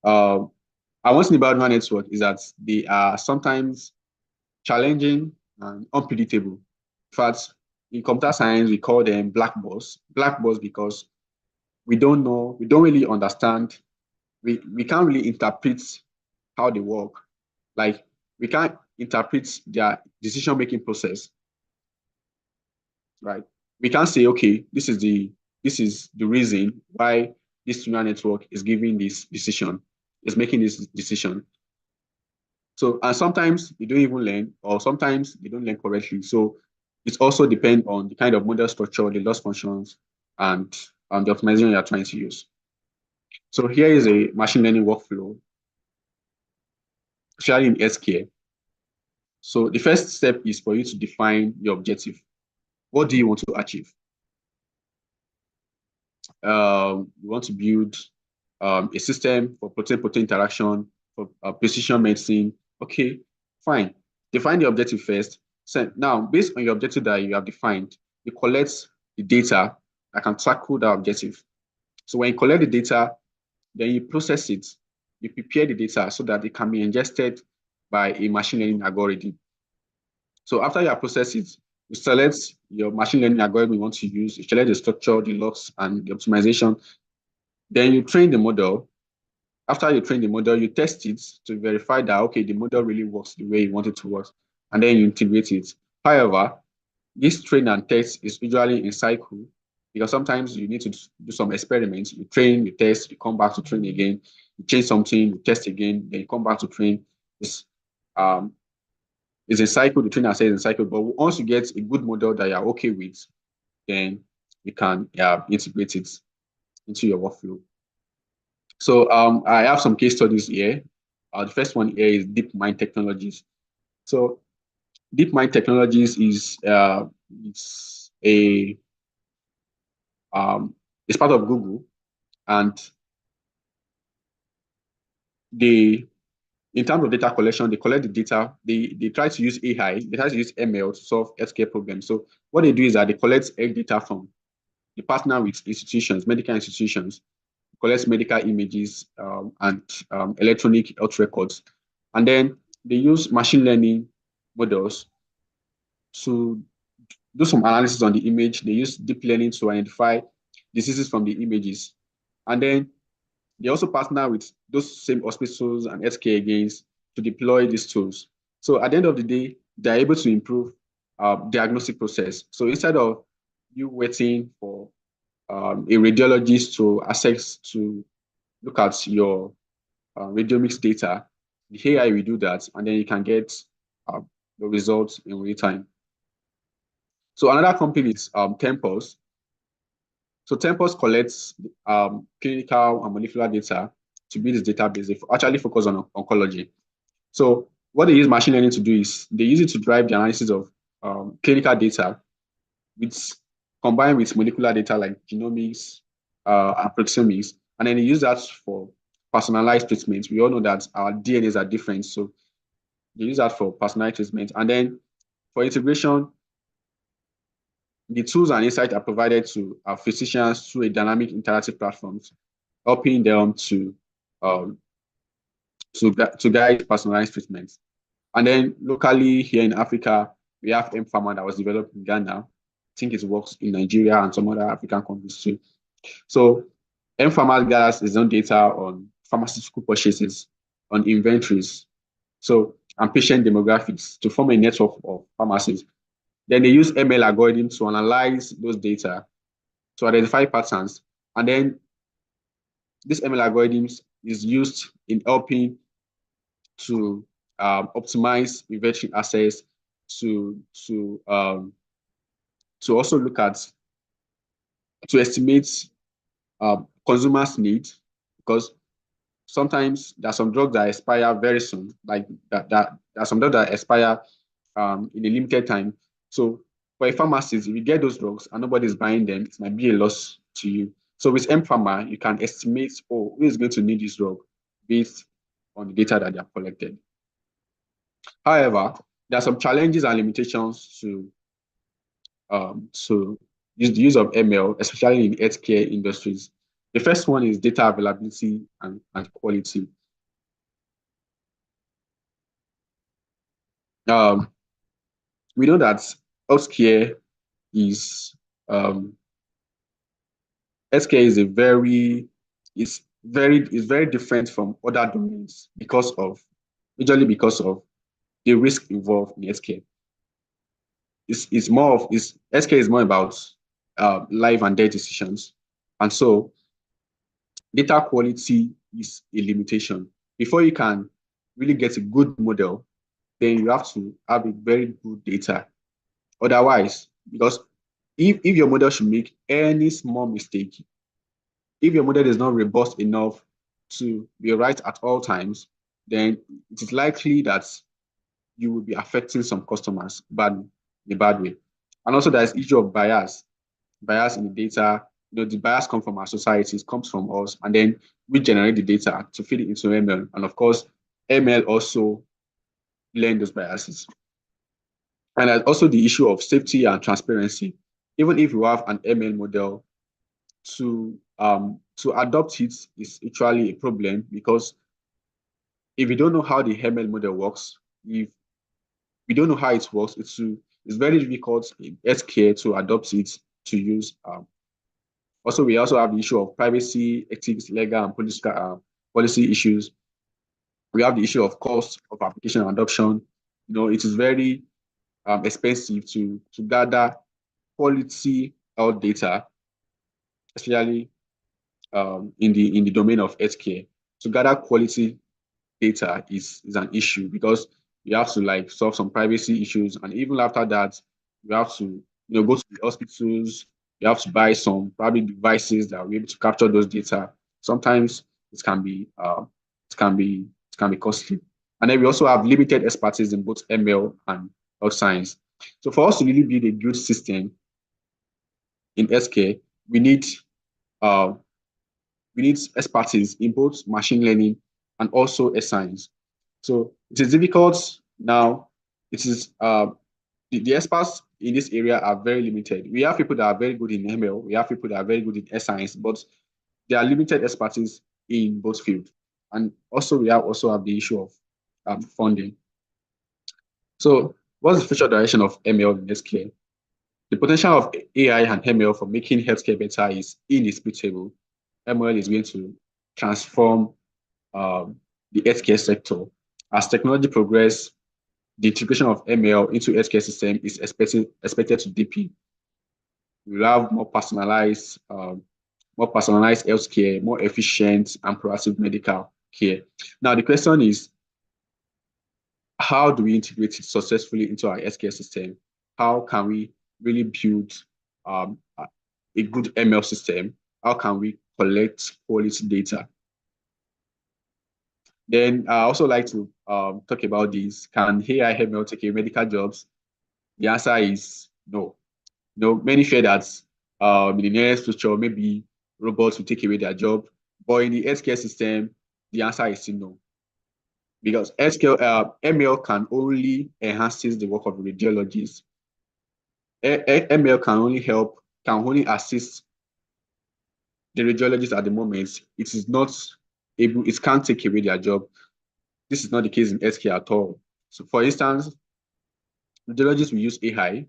one thing about neural network is that they are sometimes challenging and unpredictable. In fact, in computer science, we call them black box. Black box because we don't know, we don't really understand, we can't really interpret how they work. Like, we can't interpret their decision-making process, right? We can't say, okay, this is the reason why this neural network is giving this decision, is making this decision. So, and sometimes they don't even learn, or sometimes they don't learn correctly. So it also depends on the kind of model structure, the loss functions, and the optimization you're trying to use. So here is a machine learning workflow, especially in healthcare. So the first step is for you to define your objective. What do you want to achieve? You want to build a system for protein-protein interaction, for precision medicine. Okay, fine. Define the objective first. So now, based on your objective that you have defined, you collect the data that can tackle that objective. So when you collect the data, then you process it. You prepare the data so that it can be ingested by a machine learning algorithm. So after you have processed it, you select your machine learning algorithm you want to use, you select the structure, the loss, and the optimization. Then you train the model. After you train the model, you test it to verify that, okay, the model really works the way you want it to work, and then you integrate it. However, this train and test is usually in cycle, because sometimes you need to do some experiments. You train, you test, you come back to train again, you change something, you test again, then you come back to train. It's a cycle, the train and test is a cycle, but once you get a good model that you're okay with, then you can integrate it into your workflow. So I have some case studies here. The first one here is DeepMind Technologies. So DeepMind Technologies is it's part of Google, and in terms of data collection, they collect the data. They try to use AI. They try to use ML to solve healthcare problems. So what they do is that they collect data from, they partner with institutions, medical institutions, collects medical images and electronic health records. And then they use machine learning models to do some analysis on the image. They use deep learning to identify diseases from the images. And then they also partner with those same hospitals and healthcare against to deploy these tools. So at the end of the day, they're able to improve diagnostic process. So instead of you waiting for a radiologist to look at your radiomics data, the AI will do that, and then you can get the results in real time. So another company is Tempus. So Tempus collects clinical and molecular data to build this database. They actually focus on oncology. So what they use machine learning to do is they use it to drive the analysis of clinical data, combined with molecular data like genomics and proteomics, and then they use that for personalized treatments. We all know that our DNAs are different, so they use that for personalized treatment. And then for integration, the tools and insights are provided to our physicians through a dynamic interactive platforms, helping them to guide personalized treatments. And then locally here in Africa, we have mPharma that was developed in Ghana. I think it works in Nigeria and some other African countries too. So mPharma gathers its own data on pharmaceutical purchases, on inventories, and patient demographics to form a network of pharmacies. Then they use ML algorithms to analyze those data to identify patterns. And then this ML algorithms is used in helping to optimize inventory assets, to also look at to estimate consumers' needs, because sometimes there are some drugs that expire very soon, like that there are some drugs that expire in a limited time. So for a pharmacist, if you get those drugs and nobody's buying them, it might be a loss to you. So with mPharma, you can estimate, who is going to need this drug based on the data that they have collected. However, there are some challenges and limitations to the use of ML, especially in healthcare industries. The first one is data availability and quality. We know that healthcare is very different from other domains because of the risk involved in healthcare. Healthcare is more about life and death decisions, and so data quality is a limitation. Before you can really get a good model, then you have to have a very good data. Otherwise, because if your model should make any small mistake, if your model is not robust enough to be right at all times, then it is likely that you will be affecting some customers in a bad way. And also there's issue of bias in the data. The bias comes from our societies, comes from us, and then we generate the data to feed it into ML. And of course, ML also learn those biases. And there's also the issue of safety and transparency. Even if you have an ML model, to adopt it is actually a problem, because if you don't know how the ML model works, if we don't know how it works, it's very difficult in healthcare to adopt it to use. Also, we also have the issue of privacy, ethics, legal, and political policy issues. We have the issue of cost of application and adoption. It is very expensive to gather quality health data, especially in the domain of healthcare. To gather quality data is an issue, because you have to solve some privacy issues, and even after that, you have to go to the hospitals. You have to buy some probably devices that will be able to capture those data. Sometimes it can be costly, and then we also have limited expertise in both ML and health science. So for us to really build a good system in healthcare, we need expertise in both machine learning and also science. So it is difficult now. It is the experts in this area are very limited. We have people that are very good in ML. We have people that are very good in science, but there are limited expertise in both fields. And also we have the issue of funding. So what's the future direction of ML in healthcare? The potential of AI and ML for making healthcare better is indisputable. ML is going to transform the healthcare sector. As technology progresses, the integration of ML into healthcare system is expected to deepen. We'll have more personalized healthcare, more efficient and proactive medical care. Now, the question is, how do we integrate it successfully into our healthcare system? How can we really build a good ML system? How can we collect quality data? Then I also like to talk about this. Can AI ML take away medical jobs? The answer is no. Many fear that in the nearest future, maybe robots will take away their job. But in the healthcare system, the answer is still no. Because ML can only enhance the work of the radiologists. ML can only assist the radiologists at the moment. It can't take away their job. This is not the case in healthcare at all. So for instance, radiologists will use AI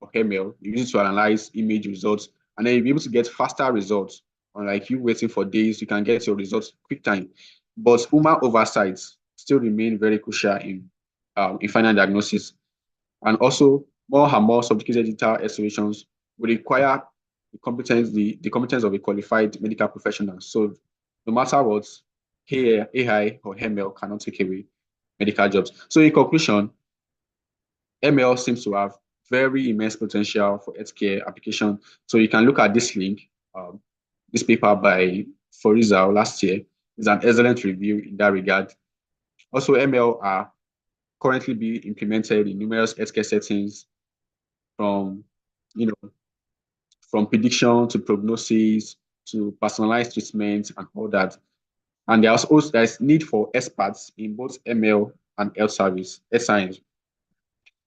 or ML, you use it to analyze image results, and then you'll be able to get faster results. Unlike you waiting for days, you can get your results quick time. But human oversight still remain very crucial in final diagnosis. And also, more and more sophisticated digital solutions will require the competence of a qualified medical professional. So no matter what, AI or ML cannot take away medical jobs. So in conclusion, ML seems to have very immense potential for healthcare application. So you can look at this link. This paper by Forizal last year is an excellent review in that regard. Also, ML are currently being implemented in numerous healthcare settings, from from prediction to prognosis to personalized treatment and all that. And there's need for experts in both ML and health science. There's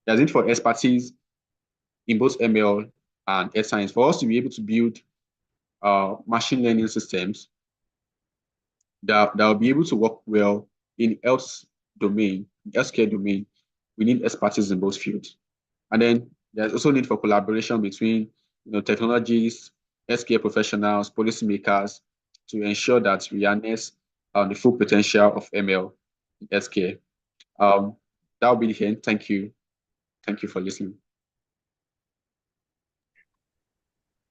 need for expertise in both ML and health science for us to be able to build machine learning systems that will be able to work well in healthcare domain. We need expertise in both fields. And then there's also need for collaboration between technologies, healthcare professionals, policymakers to ensure that we harness the full potential of ML in healthcare. That will be the end. Thank you. Thank you for listening.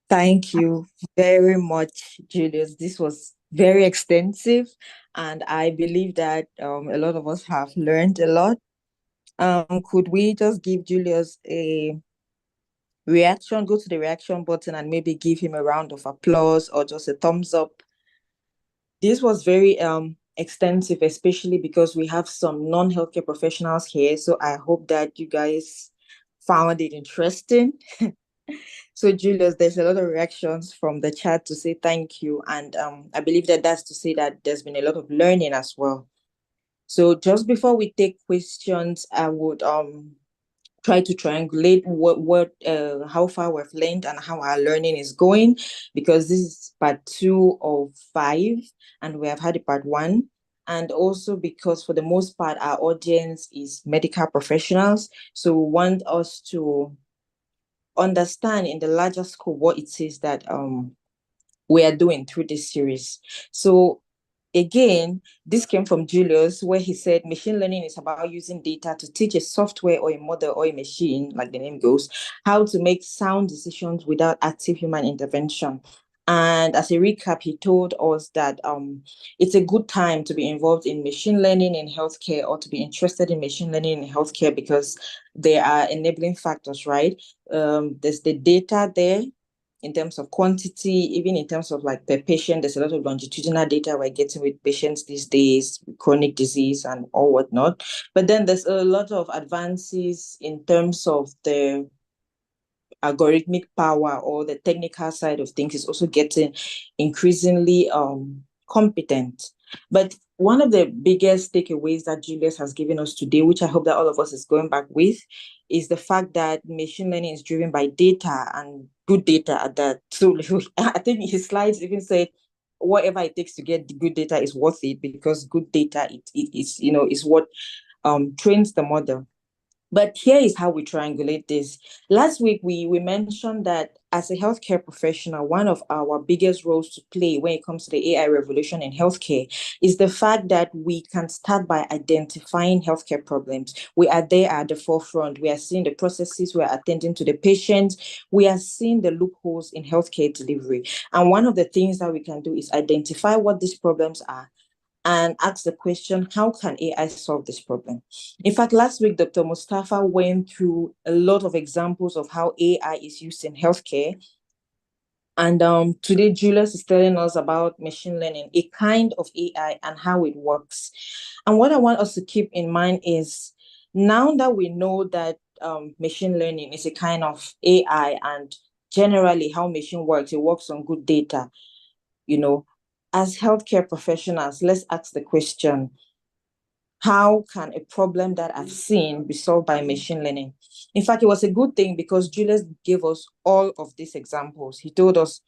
Thank you very much, Julius. This was very extensive, and I believe that a lot of us have learned a lot. Could we just give Julius a reaction, go to the reaction button and maybe give him a round of applause or just a thumbs up? This was very extensive, especially because we have some non-healthcare professionals here. So I hope that you guys found it interesting. So Julius, there's a lot of reactions from the chat to say thank you. And I believe that that's to say that there's been a lot of learning as well. So just before we take questions, I would try to triangulate how far we've learned and how our learning is going, because this is part 2 of 5 and we have had a part 1. And also because for the most part, our audience is medical professionals. So we want us to understand in the larger scope what it is that we are doing through this series. So again, this came from Julius, where he said machine learning is about using data to teach a software or a model or a machine, like the name goes, how to make sound decisions without active human intervention. And as a recap, he told us that it's a good time to be involved in machine learning in healthcare, or to be interested in machine learning in healthcare, because there are enabling factors, right? There's the data there in terms of quantity, even in terms of like per patient. There's a lot of longitudinal data we're getting with patients these days, chronic disease and all whatnot. But then there's a lot of advances in terms of the algorithmic power, or the technical side of things is also getting increasingly competent. But one of the biggest takeaways that Julius has given us today, which I hope that all of us is going back with, is the fact that machine learning is driven by data, and good data at that. So I think his slides even said whatever it takes to get the good data is worth it, because good data is what trains the model. But here is how we triangulate this. Last week, we mentioned that as a healthcare professional, one of our biggest roles to play when it comes to the AI revolution in healthcare is the fact that we can start by identifying healthcare problems. We are there at the forefront. We are seeing the processes. We are attending to the patients. We are seeing the loopholes in healthcare delivery. And one of the things that we can do is identify what these problems are and ask the question, how can AI solve this problem? In fact, last week, Dr. Mustafa went through a lot of examples of how AI is used in healthcare. And today, Julius is telling us about machine learning, a kind of AI, and how it works. And what I want us to keep in mind is, now that we know that machine learning is a kind of AI, and generally how machine works, it works on good data, as healthcare professionals, let's ask the question, how can a problem that I've seen be solved by machine learning? In fact, it was a good thing because Julius gave us all of these examples. He told us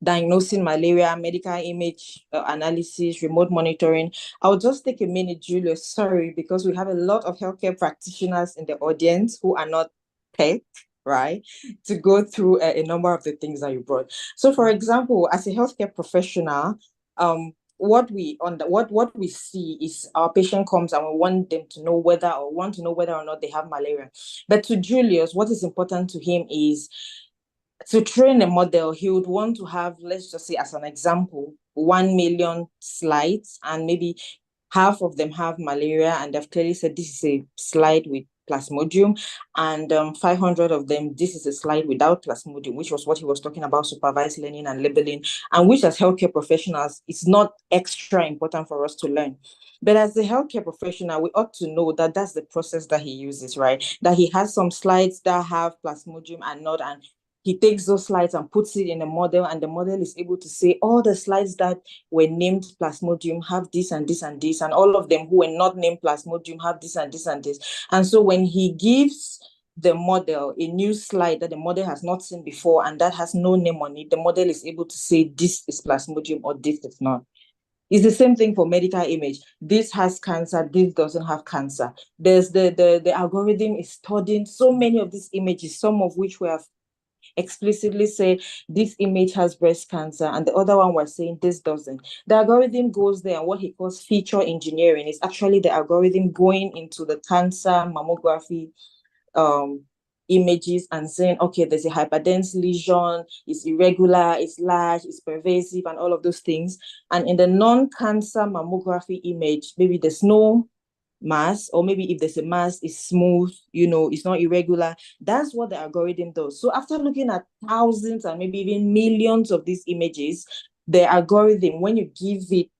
diagnosing malaria, medical image analysis, remote monitoring. I'll just take a minute, Julius, sorry, because we have a lot of healthcare practitioners in the audience who are not tech, right, to go through a number of the things that you brought. So for example, as a healthcare professional, what we see is our patient comes and we want to know whether or not they have malaria. But to Julius, what is important to him is to train a model, he would want to have, let's just say as an example, 1 million slides, and maybe half of them have malaria, and they've clearly said this is a slide with Plasmodium, and 500 of them, this is a slide without Plasmodium, which was what he was talking about, supervised learning and labeling, and which as healthcare professionals, it's not extra important for us to learn. But as a healthcare professional, we ought to know that that's the process that he uses, right? That he has some slides that have Plasmodium and not, and he takes those slides and puts it in a model, and the model is able to say all the slides that were named Plasmodium have this and this and this, and all of them who were not named Plasmodium have this and this and this. And so when he gives the model a new slide that the model has not seen before and that has no name on it, the model is able to say this is Plasmodium or this is not. It's the same thing for medical image. This has cancer, this doesn't have cancer. There's the algorithm is studying so many of these images, some of which we have explicitly say this image has breast cancer, and the other one was saying this doesn't. The algorithm goes there, and what he calls feature engineering is actually the algorithm going into the cancer mammography images and saying, okay, there's a hyperdense lesion, it's irregular, it's large, it's pervasive, and all of those things. And in the non-cancer mammography image, maybe there's no mass, or maybe if there's a mass, it's smooth, it's not irregular. That's what the algorithm does. So after looking at thousands and maybe even millions of these images, the algorithm, when you give it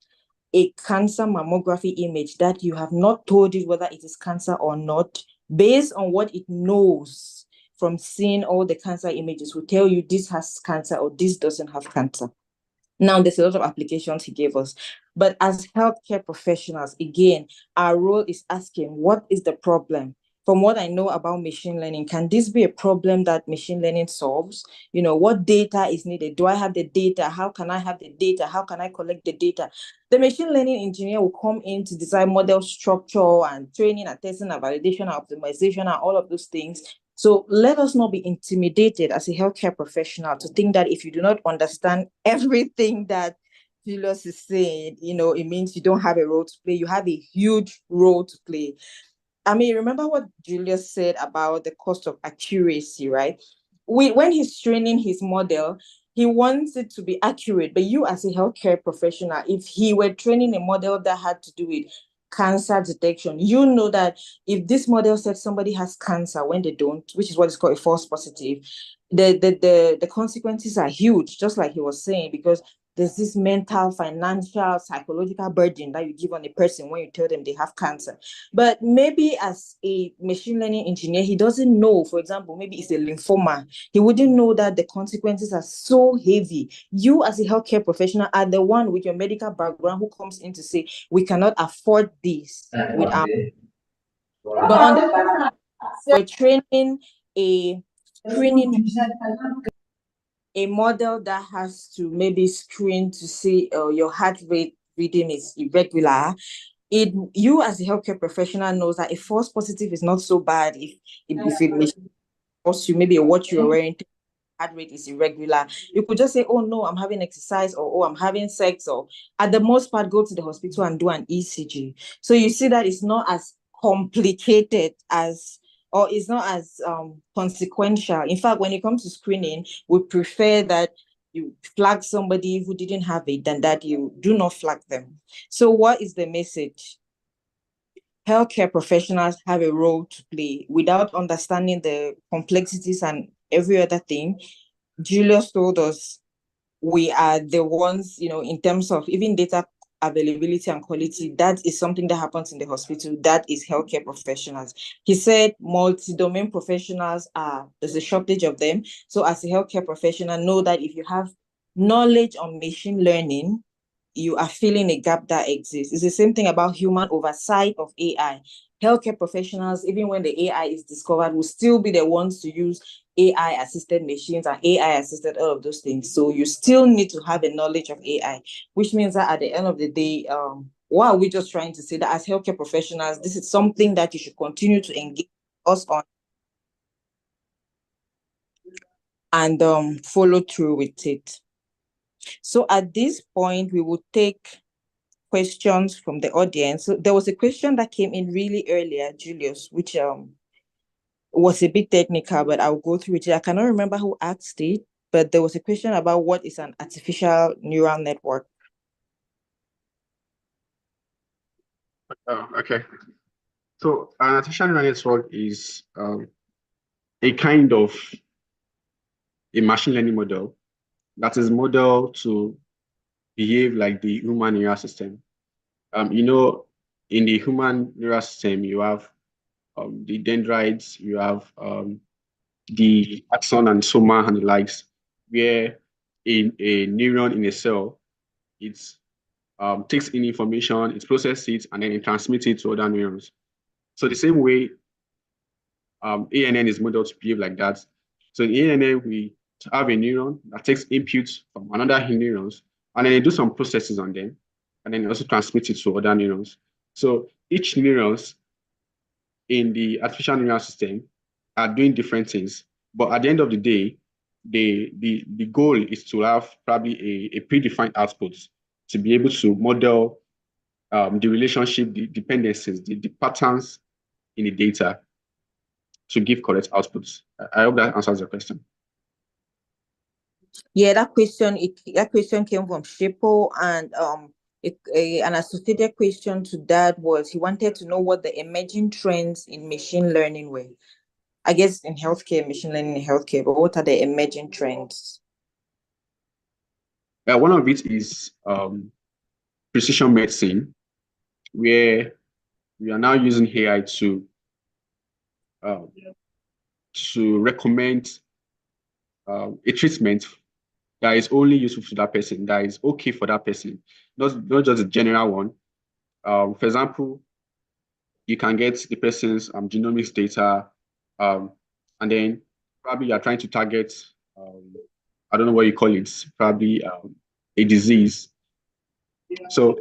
a cancer mammography image that you have not told it whether it is cancer or not, based on what it knows from seeing all the cancer images, will tell you this has cancer or this doesn't have cancer. Now, there's a lot of applications he gave us. But as healthcare professionals, again, our role is asking, what is the problem? From what I know about machine learning, can this be a problem that machine learning solves? What data is needed? Do I have the data? How can I have the data? How can I collect the data? The machine learning engineer will come in to design model structure and training and testing and validation and optimization and all of those things. So let us not be intimidated as a healthcare professional to think that if you do not understand everything that Julius is saying, it means you don't have a role to play. You have a huge role to play. I mean, remember what Julius said about the cost of accuracy, right? When he's training his model, he wants it to be accurate. But you as a healthcare professional, if he were training a model that had to do with cancer detection, you know that if this model said somebody has cancer when they don't, which is what is called a false positive, the consequences are huge, just like he was saying, because there's this mental, financial, psychological burden that you give on a person when you tell them they have cancer. But maybe as a machine learning engineer, he doesn't know, for example, maybe it's a lymphoma. He wouldn't know that the consequences are so heavy. You as a healthcare professional are the one with your medical background who comes in to say, we cannot afford this without. But on the we're training a screening a model that has to maybe screen to see your heart rate reading is irregular. You as a healthcare professional knows that a false positive is not so bad if it costs you maybe what you're wearing, heart rate is irregular. You could just say, oh no, I'm having exercise, or oh, I'm having sex, or at the most part, go to the hospital and do an ECG. So you see that it's not as complicated or it's not as consequential. In fact, when it comes to screening, we prefer that you flag somebody who didn't have it than that you do not flag them. So what is the message? Healthcare professionals have a role to play. Without understanding the complexities and every other thing, Julius told us we are the ones, in terms of even data availability and quality, that is something that happens in the hospital. That is healthcare professionals. He said multi-domain professionals there's a shortage of them. So as a healthcare professional, know that if you have knowledge on machine learning, you are filling a gap that exists. It's the same thing about human oversight of AI. Healthcare professionals, even when the AI is discovered, will still be the ones to use AI-assisted machines and AI-assisted all of those things. So you still need to have a knowledge of AI, which means that at the end of the day, what are we just trying to say? That as healthcare professionals, this is something that you should continue to engage us on and follow through with it. So at this point, we will take questions from the audience. So there was a question that came in really earlier, Julius, which was a bit technical, but I'll go through it. I cannot remember who asked it, but there was a question about what is an artificial neural network. Oh, okay. So an artificial neural network is a kind of a machine learning model that is modeled to behave like the human neural system. You know, in the human neural system, you have the dendrites, you have the axon and soma and the likes, where a neuron in a cell, it takes in information, it processes it, and then it transmits it to other neurons. So the same way ANN is modeled to behave like that. So in ANN, we have a neuron that takes inputs from another neurons, and then they do some processes on them, and then also transmit it to other neurons. So each neurons in the artificial neural system are doing different things. But at the end of the day, the goal is to have probably a predefined output to be able to model the relationship, the dependencies, the patterns in the data to give correct outputs. I hope that answers the question. Yeah, that question came from Shepo, and an associated question to that was he wanted to know what the emerging trends in machine learning were. I guess in healthcare, machine learning in healthcare, but what are the emerging trends? One of it is precision medicine, where we are now using AI to recommend a treatment that is only useful to that person, that is okay for that person, not just a general one. For example, you can get the person's genomics data, and then probably you're trying to target, I don't know what you call it, probably a disease. So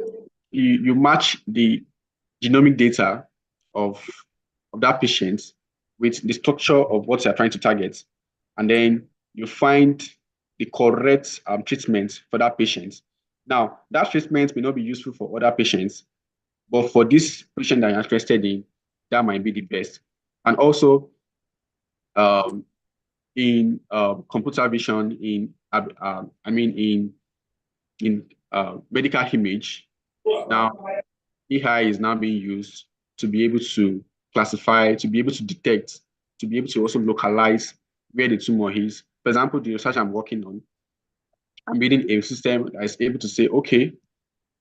you match the genomic data of that patient with the structure of what you're trying to target, and then you find the correct treatment for that patient. Now, that treatment may not be useful for other patients, but for this patient that you're interested in, that might be the best. And also, in computer vision, in medical image, now AI is now being used to be able to classify, to be able to detect, to be able to also localize where the tumor is. For example, the research I'm working on, I'm building a system that is able to say, okay,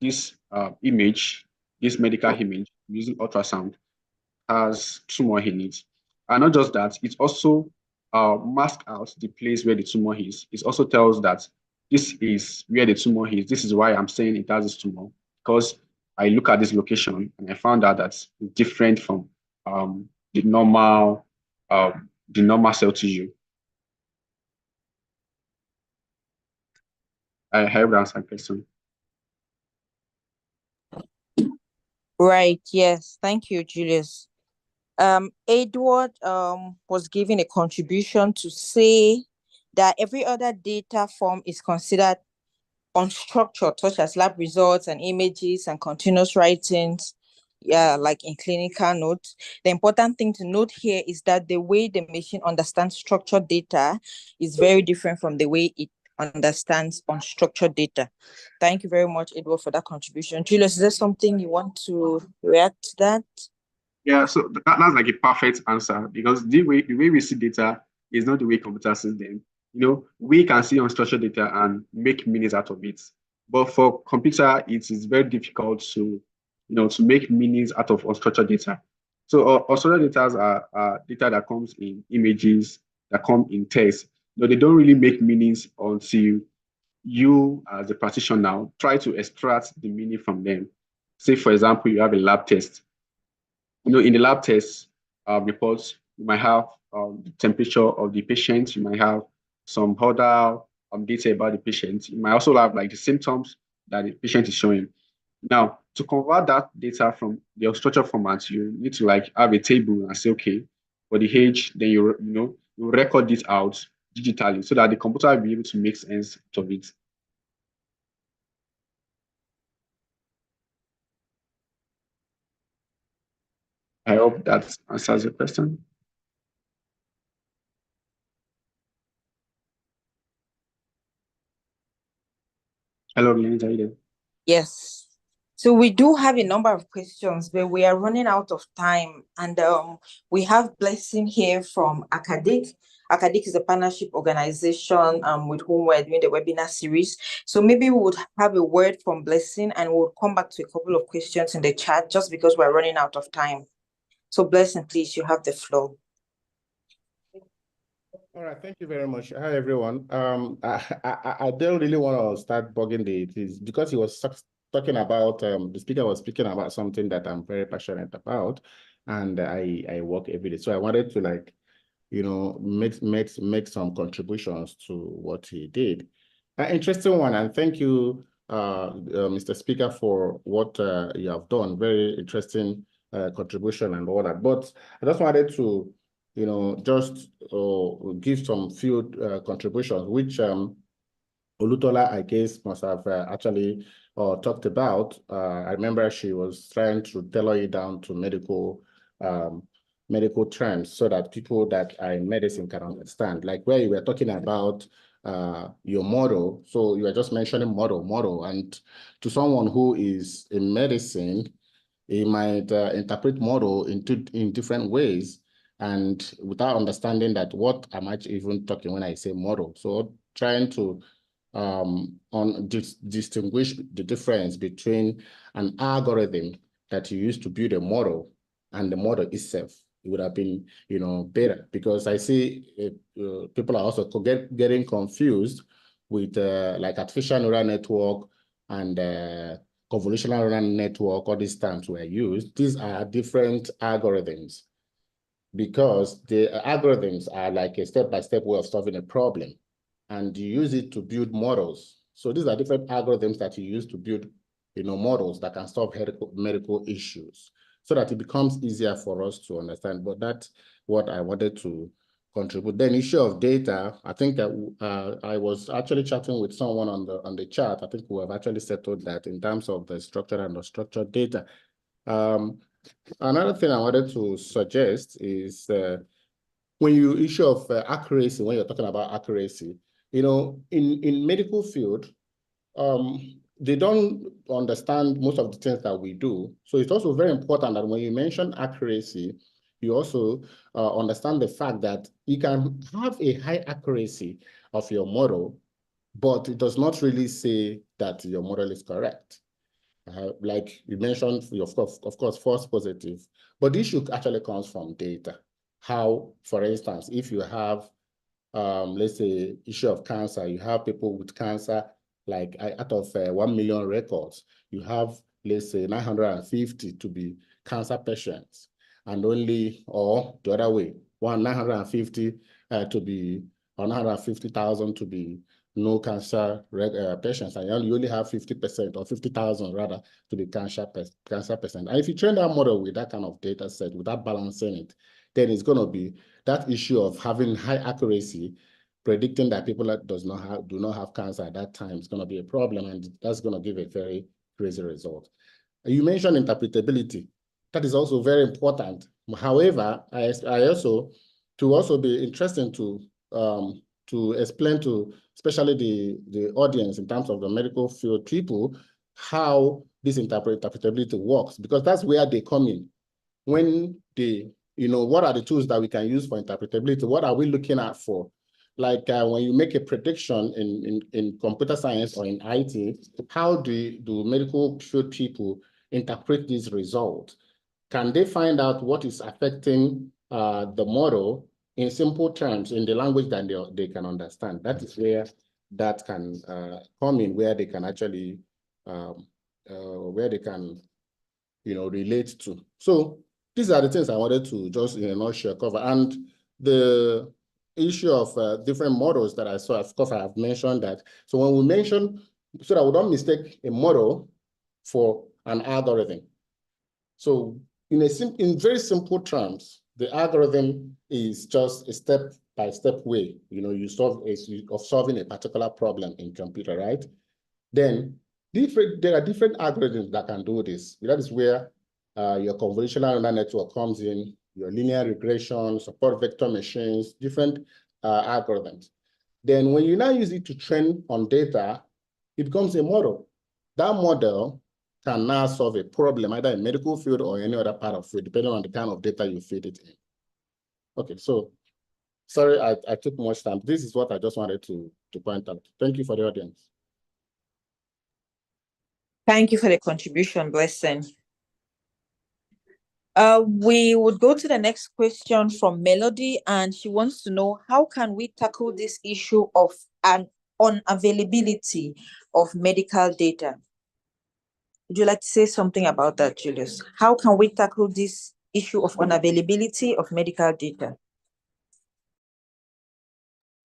this image, this medical image using ultrasound has tumor in it. And not just that, it also masks out the place where the tumor is. It also tells that this is where the tumor is. This is why I'm saying it has this tumor, because I look at this location and I found out that's different from the normal cell tissue. I hope that answers the question. Right. Yes. Thank you, Julius. Edward was giving a contribution to say that every other data form is considered unstructured, such as lab results and images and continuous writings, like in clinical notes. The important thing to note here is that the way the machine understands structured data is very different from the way it understands unstructured data. Thank you very much, Edward, for that contribution. Julius, is there something you want to react to that? Yeah, so that's like a perfect answer, because the way we see data is not the way computer sees them. You know, we can see unstructured data and make meanings out of it. But for computer, it is very difficult to, to make meanings out of unstructured data. So unstructured data are data that comes in images, that come in text. They don't really make meanings until you, as a practitioner now, try to extract the meaning from them. Say, for example, you have a lab test. In the lab test reports, you might have the temperature of the patient. You might have some other data about the patient. You might also have like the symptoms that the patient is showing. Now, to convert that data from the unstructured format, you need to like have a table and say, okay, for the age, then you record this out digitally so that the computer will be able to make sense of it. I hope that answers your question. Hello, Glenn, are you there? Yes. So we do have a number of questions, but we are running out of time. And we have Blessing here from Acadic. Acadic is a partnership organization with whom we're doing the webinar series. So maybe we would have a word from Blessing and we'll come back to a couple of questions in the chat just because we're running out of time. So Blessing, please, you have the floor. All right, thank you very much. Hi, everyone. I don't really want to start bugging the because he was talking about the speaker was speaking about something that I'm very passionate about, and I work every day. So I wanted to, like, you know, make some contributions to what he did. An interesting one, and thank you, Mr. Speaker, for what you have done. Very interesting contribution and all that. But I just wanted to, you know, just give some few contributions, which Olutola, I guess, must have actually talked about. I remember she was trying to tailor it down to medical terms so that people that are in medicine can understand. Like where you were talking about your model, so you were just mentioning model, and to someone who is in medicine, he might interpret model in different ways, and without understanding that what am I even talking when I say model. So trying to distinguish the difference between an algorithm that you use to build a model and the model itself. It would have been, you know, better, because I see people are also getting confused with like artificial neural network and convolutional neural network. All these terms were used. These are different algorithms, because the algorithms are like a step-by-step way of solving a problem, and you use it to build models. So these are different algorithms that you use to build, you know, models that can solve medical issues, so that it becomes easier for us to understand. But that's what I wanted to contribute. Then issue of data, I think that I was actually chatting with someone on the chat. I think we have actually settled that in terms of the structured and unstructured data. Another thing I wanted to suggest is when you issue of accuracy, when you're talking about accuracy, you know, in medical field, they don't understand most of the things that we do. So it's also very important that when you mention accuracy, you also understand the fact that you can have a high accuracy of your model, but it does not really say that your model is correct. Like you mentioned, of course, false positive, but the issue actually comes from data. How, for instance, if you have, let's say, issue of cancer, you have people with cancer, like out of 1 million records, you have, let's say, 950 to be cancer patients, and only, or the other way, 950 to be, or 950,000 to be no cancer patients, and you only have 50% or 50,000 rather to be cancer patient. And if you train that model with that kind of data set, without balancing it, then it's going to be that issue of having high accuracy, predicting that people that do not have cancer at that time is going to be a problem, and that's going to give a very crazy result. You mentioned interpretability. That is also very important. However, I also be interesting to explain to especially the audience in terms of the medical field people how this interpretability works, because that's where they come in. When they, you know, what are the tools that we can use for interpretability? What are we looking at for? Like when you make a prediction in computer science or in IT, how do medical field people interpret these results? Can they find out what is affecting the model in simple terms, in the language that they can understand? That is where that can come in, where they can actually, you know, relate to. So these are the things I wanted to just in a nutshell cover. And the issue of different models that I saw, of course, I have mentioned that. So when we mention, so that we don't mistake a model for an algorithm. So in very simple terms, the algorithm is just a step-by-step way, you know, of solving a particular problem in computer, right? Then there are different algorithms that can do this. That is where your convolutional neural network comes in, your linear regression, support vector machines, different algorithms. Then when you now use it to train on data, it becomes a model. That model can now solve a problem, either in medical field or any other part of field, depending on the kind of data you feed it in. Okay, so sorry, I took much time. This is what I just wanted to point out. Thank you for the audience. Thank you for the contribution, Blessing. We would go to the next question from Melody, and she wants to know, how can we tackle this issue of an unavailability of medical data? Would you like to say something about that, Julius? How can we tackle this issue of unavailability of medical data?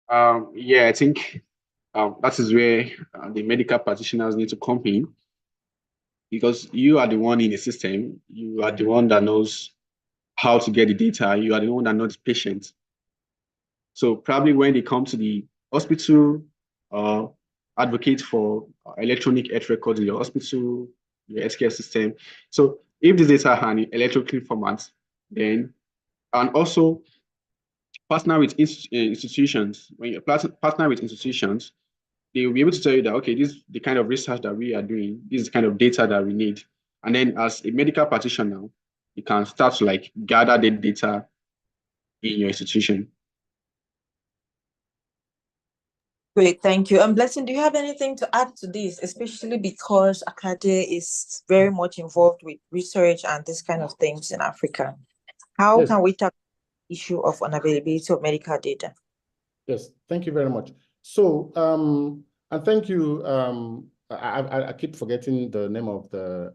Yeah, I think that is where the medical practitioners need to come in, because you are the one in the system. You are the one that knows how to get the data. You are the one that knows the patient. So probably when they come to the hospital, advocate for electronic health records in your hospital, your healthcare system. So if the data are in electronic format, then, and also partner with institutions. When you partner with institutions, they will be able to tell you that, okay, this is the kind of research that we are doing, this is the kind of data that we need. And then as a medical practitioner, you can start to like gather the data in your institution. Great, thank you. And Blessing, do you have anything to add to this, especially because Akade is very much involved with research and this kind of things in Africa? How Yes. can we tackle the issue of unavailability of medical data? Yes, thank you very much. So, and thank you. I keep forgetting the name of the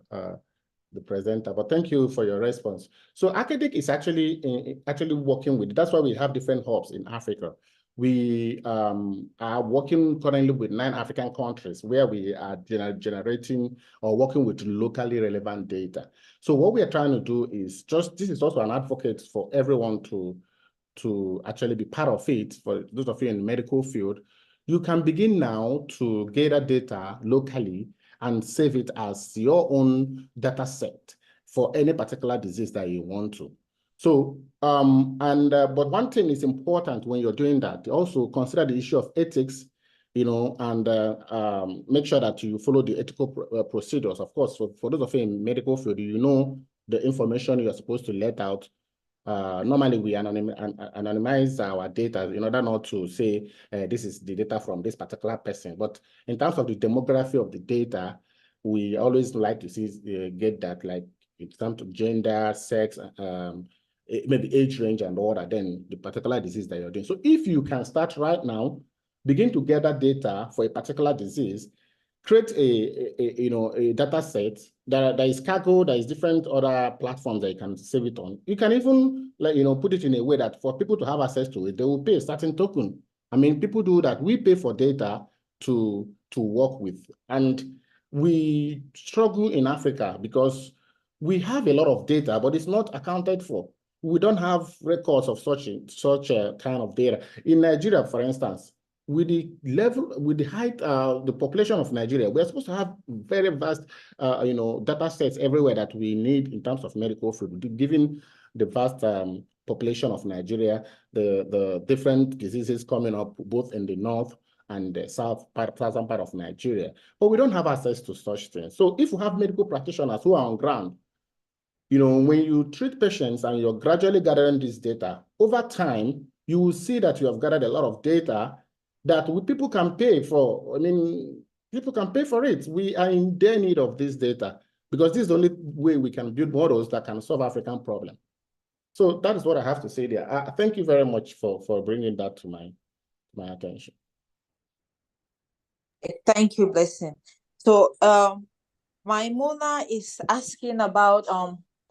presenter, but thank you for your response. So, Academic is actually working with. That's why we have different hubs in Africa. We are working currently with 9 African countries where we are generating or working with locally relevant data. So, what we are trying to do is this is also an advocate for everyone to actually be part of it. For those of you in the medical field, you can begin now to gather data locally and save it as your own data set for any particular disease that you want to. So, but one thing is important when you're doing that, also consider the issue of ethics, and make sure that you follow the ethical procedures. Of course, for those of you in medical field, you know the information you're supposed to let out. Normally, we anonymize our data in order not to say this is the data from this particular person. But in terms of the demography of the data, we always like to see get that, like in terms of gender, sex, maybe age range and all that, then the particular disease that you're doing. So if you can start right now, begin to gather data for a particular disease, create a data set. There is Kaggle, there is different other platforms that you can save it on. You can even put it in a way that for people to have access to it, they will pay a certain token. I mean, people do that. We pay for data to work with. And we struggle in Africa because we have a lot of data, but it's not accounted for. We don't have records of such a kind of data. In Nigeria, for instance, with the height, the population of Nigeria, we're supposed to have very vast, data sets everywhere that we need in terms of medical field, given the vast population of Nigeria, the different diseases coming up both in the north and the southern part of Nigeria. But we don't have access to such things. So if we have medical practitioners who are on ground, when you treat patients and you're gradually gathering this data, over time, you will see that you have gathered a lot of data that people can pay for. I mean, people can pay for it. We are in their need of this data because this is the only way we can build models that can solve African problems. So that is what I have to say there. Thank you very much for bringing that to my attention. Thank you, Blessing. So, Maimuna is asking about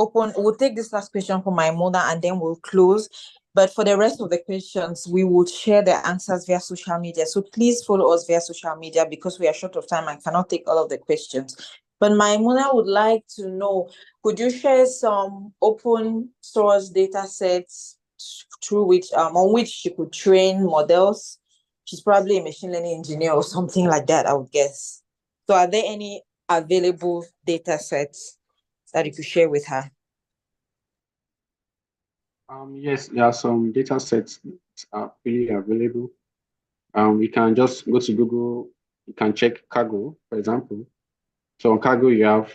we'll take this last question from Maimuna and then we'll close. But for the rest of the questions, we will share the answers via social media. So please follow us via social media because we are short of time and cannot take all of the questions. But Maimuna would like to know, could you share some open source data sets through which on which she could train models? She's probably a machine learning engineer or something like that, I would guess. So are there any available data sets that you could share with her? Yes, there are some data sets that are really available. You can just go to Google, you can check Kaggle, for example. So on Kaggle, you have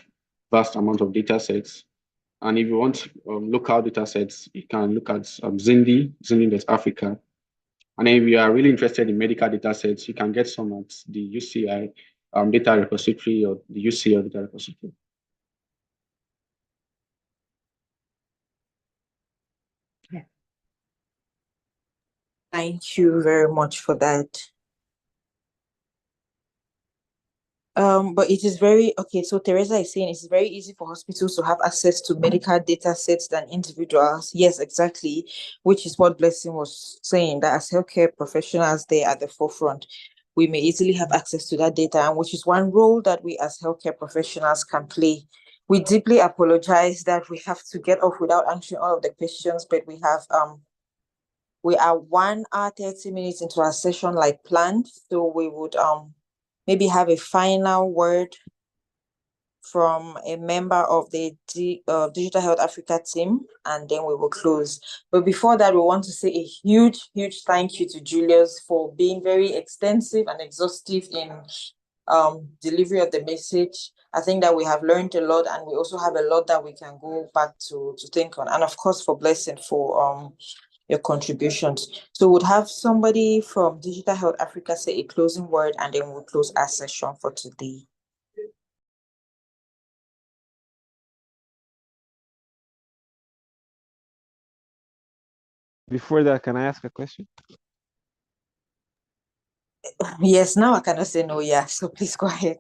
vast amount of data sets. And if you want local data sets, you can look at Zindi.Africa. And then if you are really interested in medical data sets, you can get some at the UCI data repository or the UCL data repository. Thank you very much for that. But it is very okay. So Teresa is saying it's very easy for hospitals to have access to medical data sets than individuals. Yes, exactly. Which is what Blessing was saying, that as healthcare professionals, they are at the forefront. We may easily have access to that data, and which is one role that we as healthcare professionals can play. We deeply apologize that we have to get off without answering all of the questions, but we are 1 hour 30 minutes into our session like planned, so we would maybe have a final word from a member of the Digital Health Africa team, and then we will close. But before that, we want to say a huge thank you to Julius for being very extensive and exhaustive in delivery of the message. I think that we have learned a lot, and we also have a lot that we can go back to think on. And of course, for Blessing for your contributions. So we'll have somebody from Digital Health Africa say a closing word, and then we'll close our session for today. Before that, can I ask a question? Yes, now I cannot say no, yeah. So please go ahead.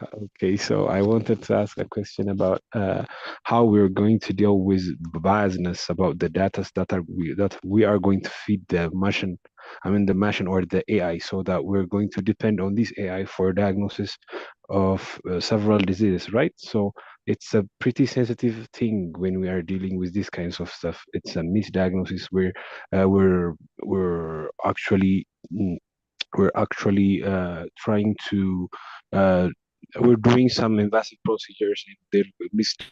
Okay, so I wanted to ask a question about how we're going to deal with biasness about the data that we are going to feed the machine, the machine or the AI, so that we're going to depend on this AI for diagnosis of several diseases, right? So it's a pretty sensitive thing when we are dealing with these kinds of stuff. It's a misdiagnosis where we're actually trying to we're doing some invasive procedures and they're missed.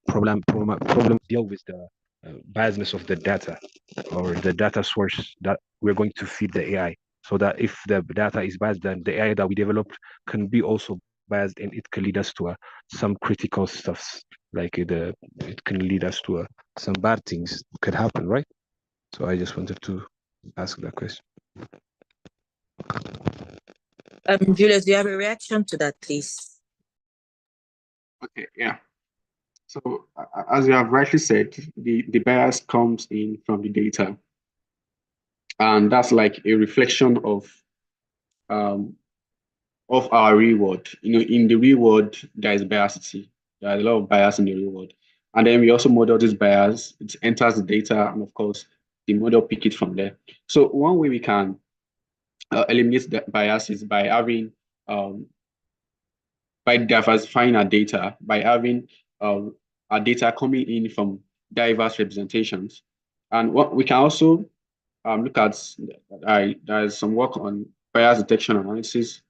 Problem deal with the biasness of the data or the data source that we're going to feed the AI, so that if the data is biased, then the AI that we developed can be also biased, and it can lead us to some critical stuffs, like it can lead us to some bad things could happen, right? So I just wanted to ask that question. Julius, do you have a reaction to that, please? Okay, yeah. So as you have rightly said, the bias comes in from the data. And that's like a reflection of our real world. In the real world, there is biasity. There is a lot of bias in the real world. And then we also model this bias. It enters the data, and of course, the model pick it from there. So one way we can eliminate that bias is by having by diversifying our data, by having our data coming in from diverse representations. And what we can also look at, there's some work on bias detection analysis,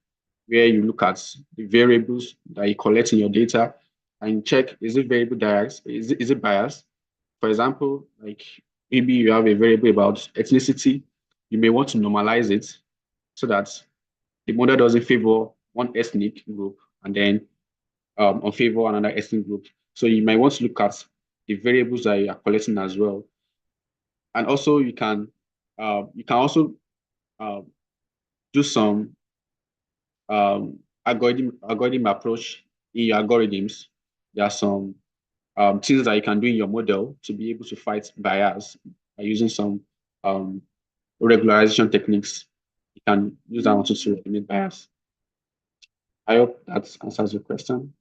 where you look at the variables that you collect in your data and check, is it variable bias? Is it biased? For example, like maybe you have a variable about ethnicity, you may want to normalize it so that the model doesn't favor one ethnic group and then unfavor another ethnic group. So you might want to look at the variables that you are collecting as well. And also you can also do some algorithm approach in your algorithms. There are some things that you can do in your model to be able to fight bias by using some regularization techniques. You can use that also to eliminate bias. I hope that answers your question.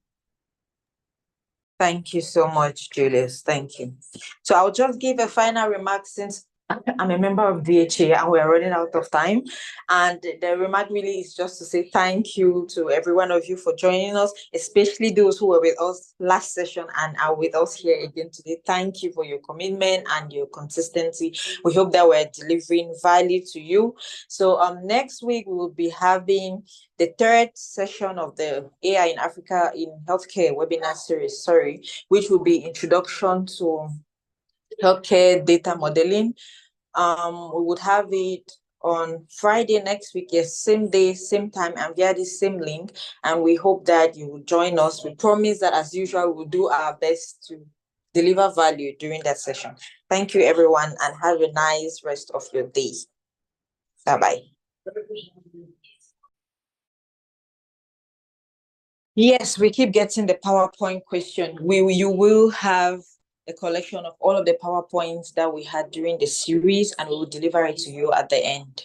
Thank you so much, Julius. Thank you. So I'll just give a final remark since I'm a member of DHA and we're running out of time. And the remark really is just to say thank you to every one of you for joining us, especially those who were with us last session and are with us here again today. Thank you for your commitment and your consistency. We hope that we're delivering value to you. So next week we will be having the third session of the AI in Africa in Healthcare webinar series, which will be introduction to healthcare data modeling. We would have it on Friday next week, yes, same day, same time, and via the same link. And we hope that you will join us. We promise that, as usual, we'll do our best to deliver value during that session. Thank you, everyone, and have a nice rest of your day. Bye-bye. Yes, we keep getting the PowerPoint question. You will have a collection of all of the PowerPoints that we had during the series, and we will deliver it to you at the end.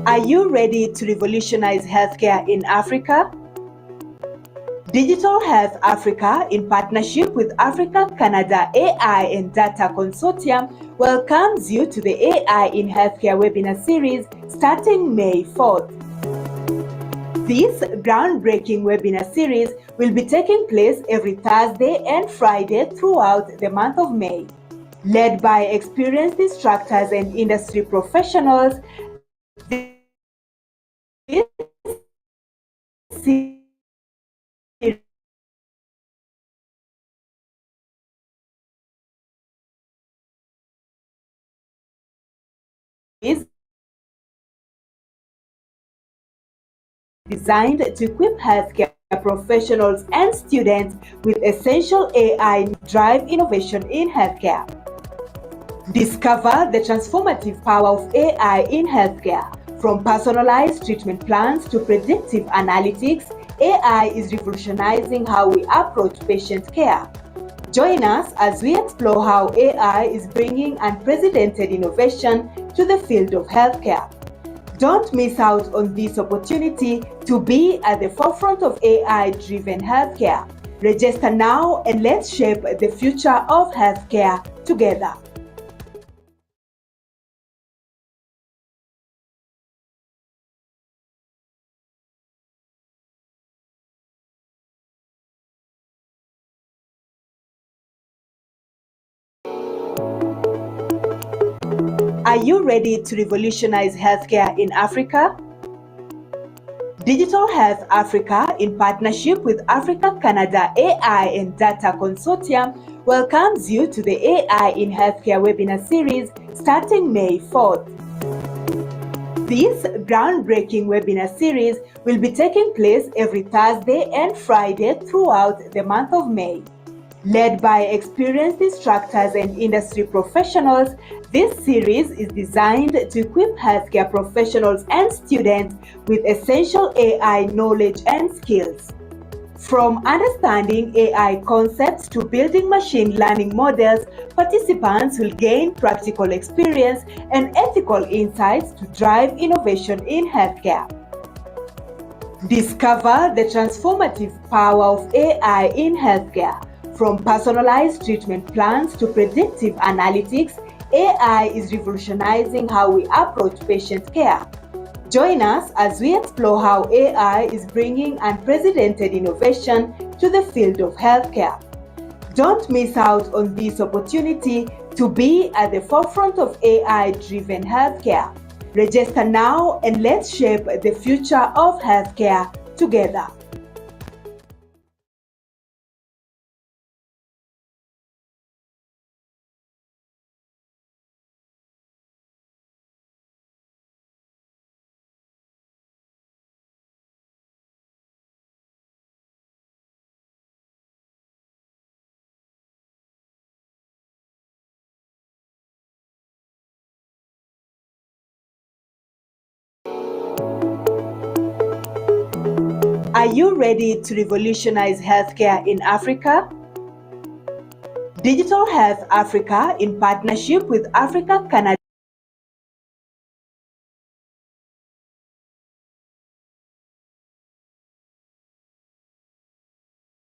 Are you ready to revolutionize healthcare in Africa? Digital Health Africa, in partnership with Africa Canada AI and Data Consortium, welcomes you to the AI in Healthcare webinar series starting May 4th. This groundbreaking webinar series will be taking place every Thursday and Friday throughout the month of May. Led by experienced instructors and industry professionals, this series is designed to equip healthcare professionals and students with essential AI to drive innovation in healthcare. Discover the transformative power of AI in healthcare. From personalized treatment plans to predictive analytics, AI is revolutionizing how we approach patient care. Join us as we explore how AI is bringing unprecedented innovation to the field of healthcare. Don't miss out on this opportunity to be at the forefront of AI-driven healthcare. Register now and let's shape the future of healthcare together. Are you ready to revolutionize healthcare in Africa? Digital Health Africa, in partnership with Africa Canada AI and Data Consortium, welcomes you to the AI in Healthcare webinar series starting May 4th. This groundbreaking webinar series will be taking place every Thursday and Friday throughout the month of May. Led by experienced instructors and industry professionals, this series is designed to equip healthcare professionals and students with essential AI knowledge and skills. From understanding AI concepts to building machine learning models, participants will gain practical experience and ethical insights to drive innovation in healthcare. Discover the transformative power of AI in healthcare. From personalized treatment plans to predictive analytics, AI is revolutionizing how we approach patient care. Join us as we explore how AI is bringing unprecedented innovation to the field of healthcare. Don't miss out on this opportunity to be at the forefront of AI-driven healthcare. Register now and let's shape the future of healthcare together. Are you ready to revolutionize healthcare in Africa? Digital Health Africa, in partnership with Africa Canada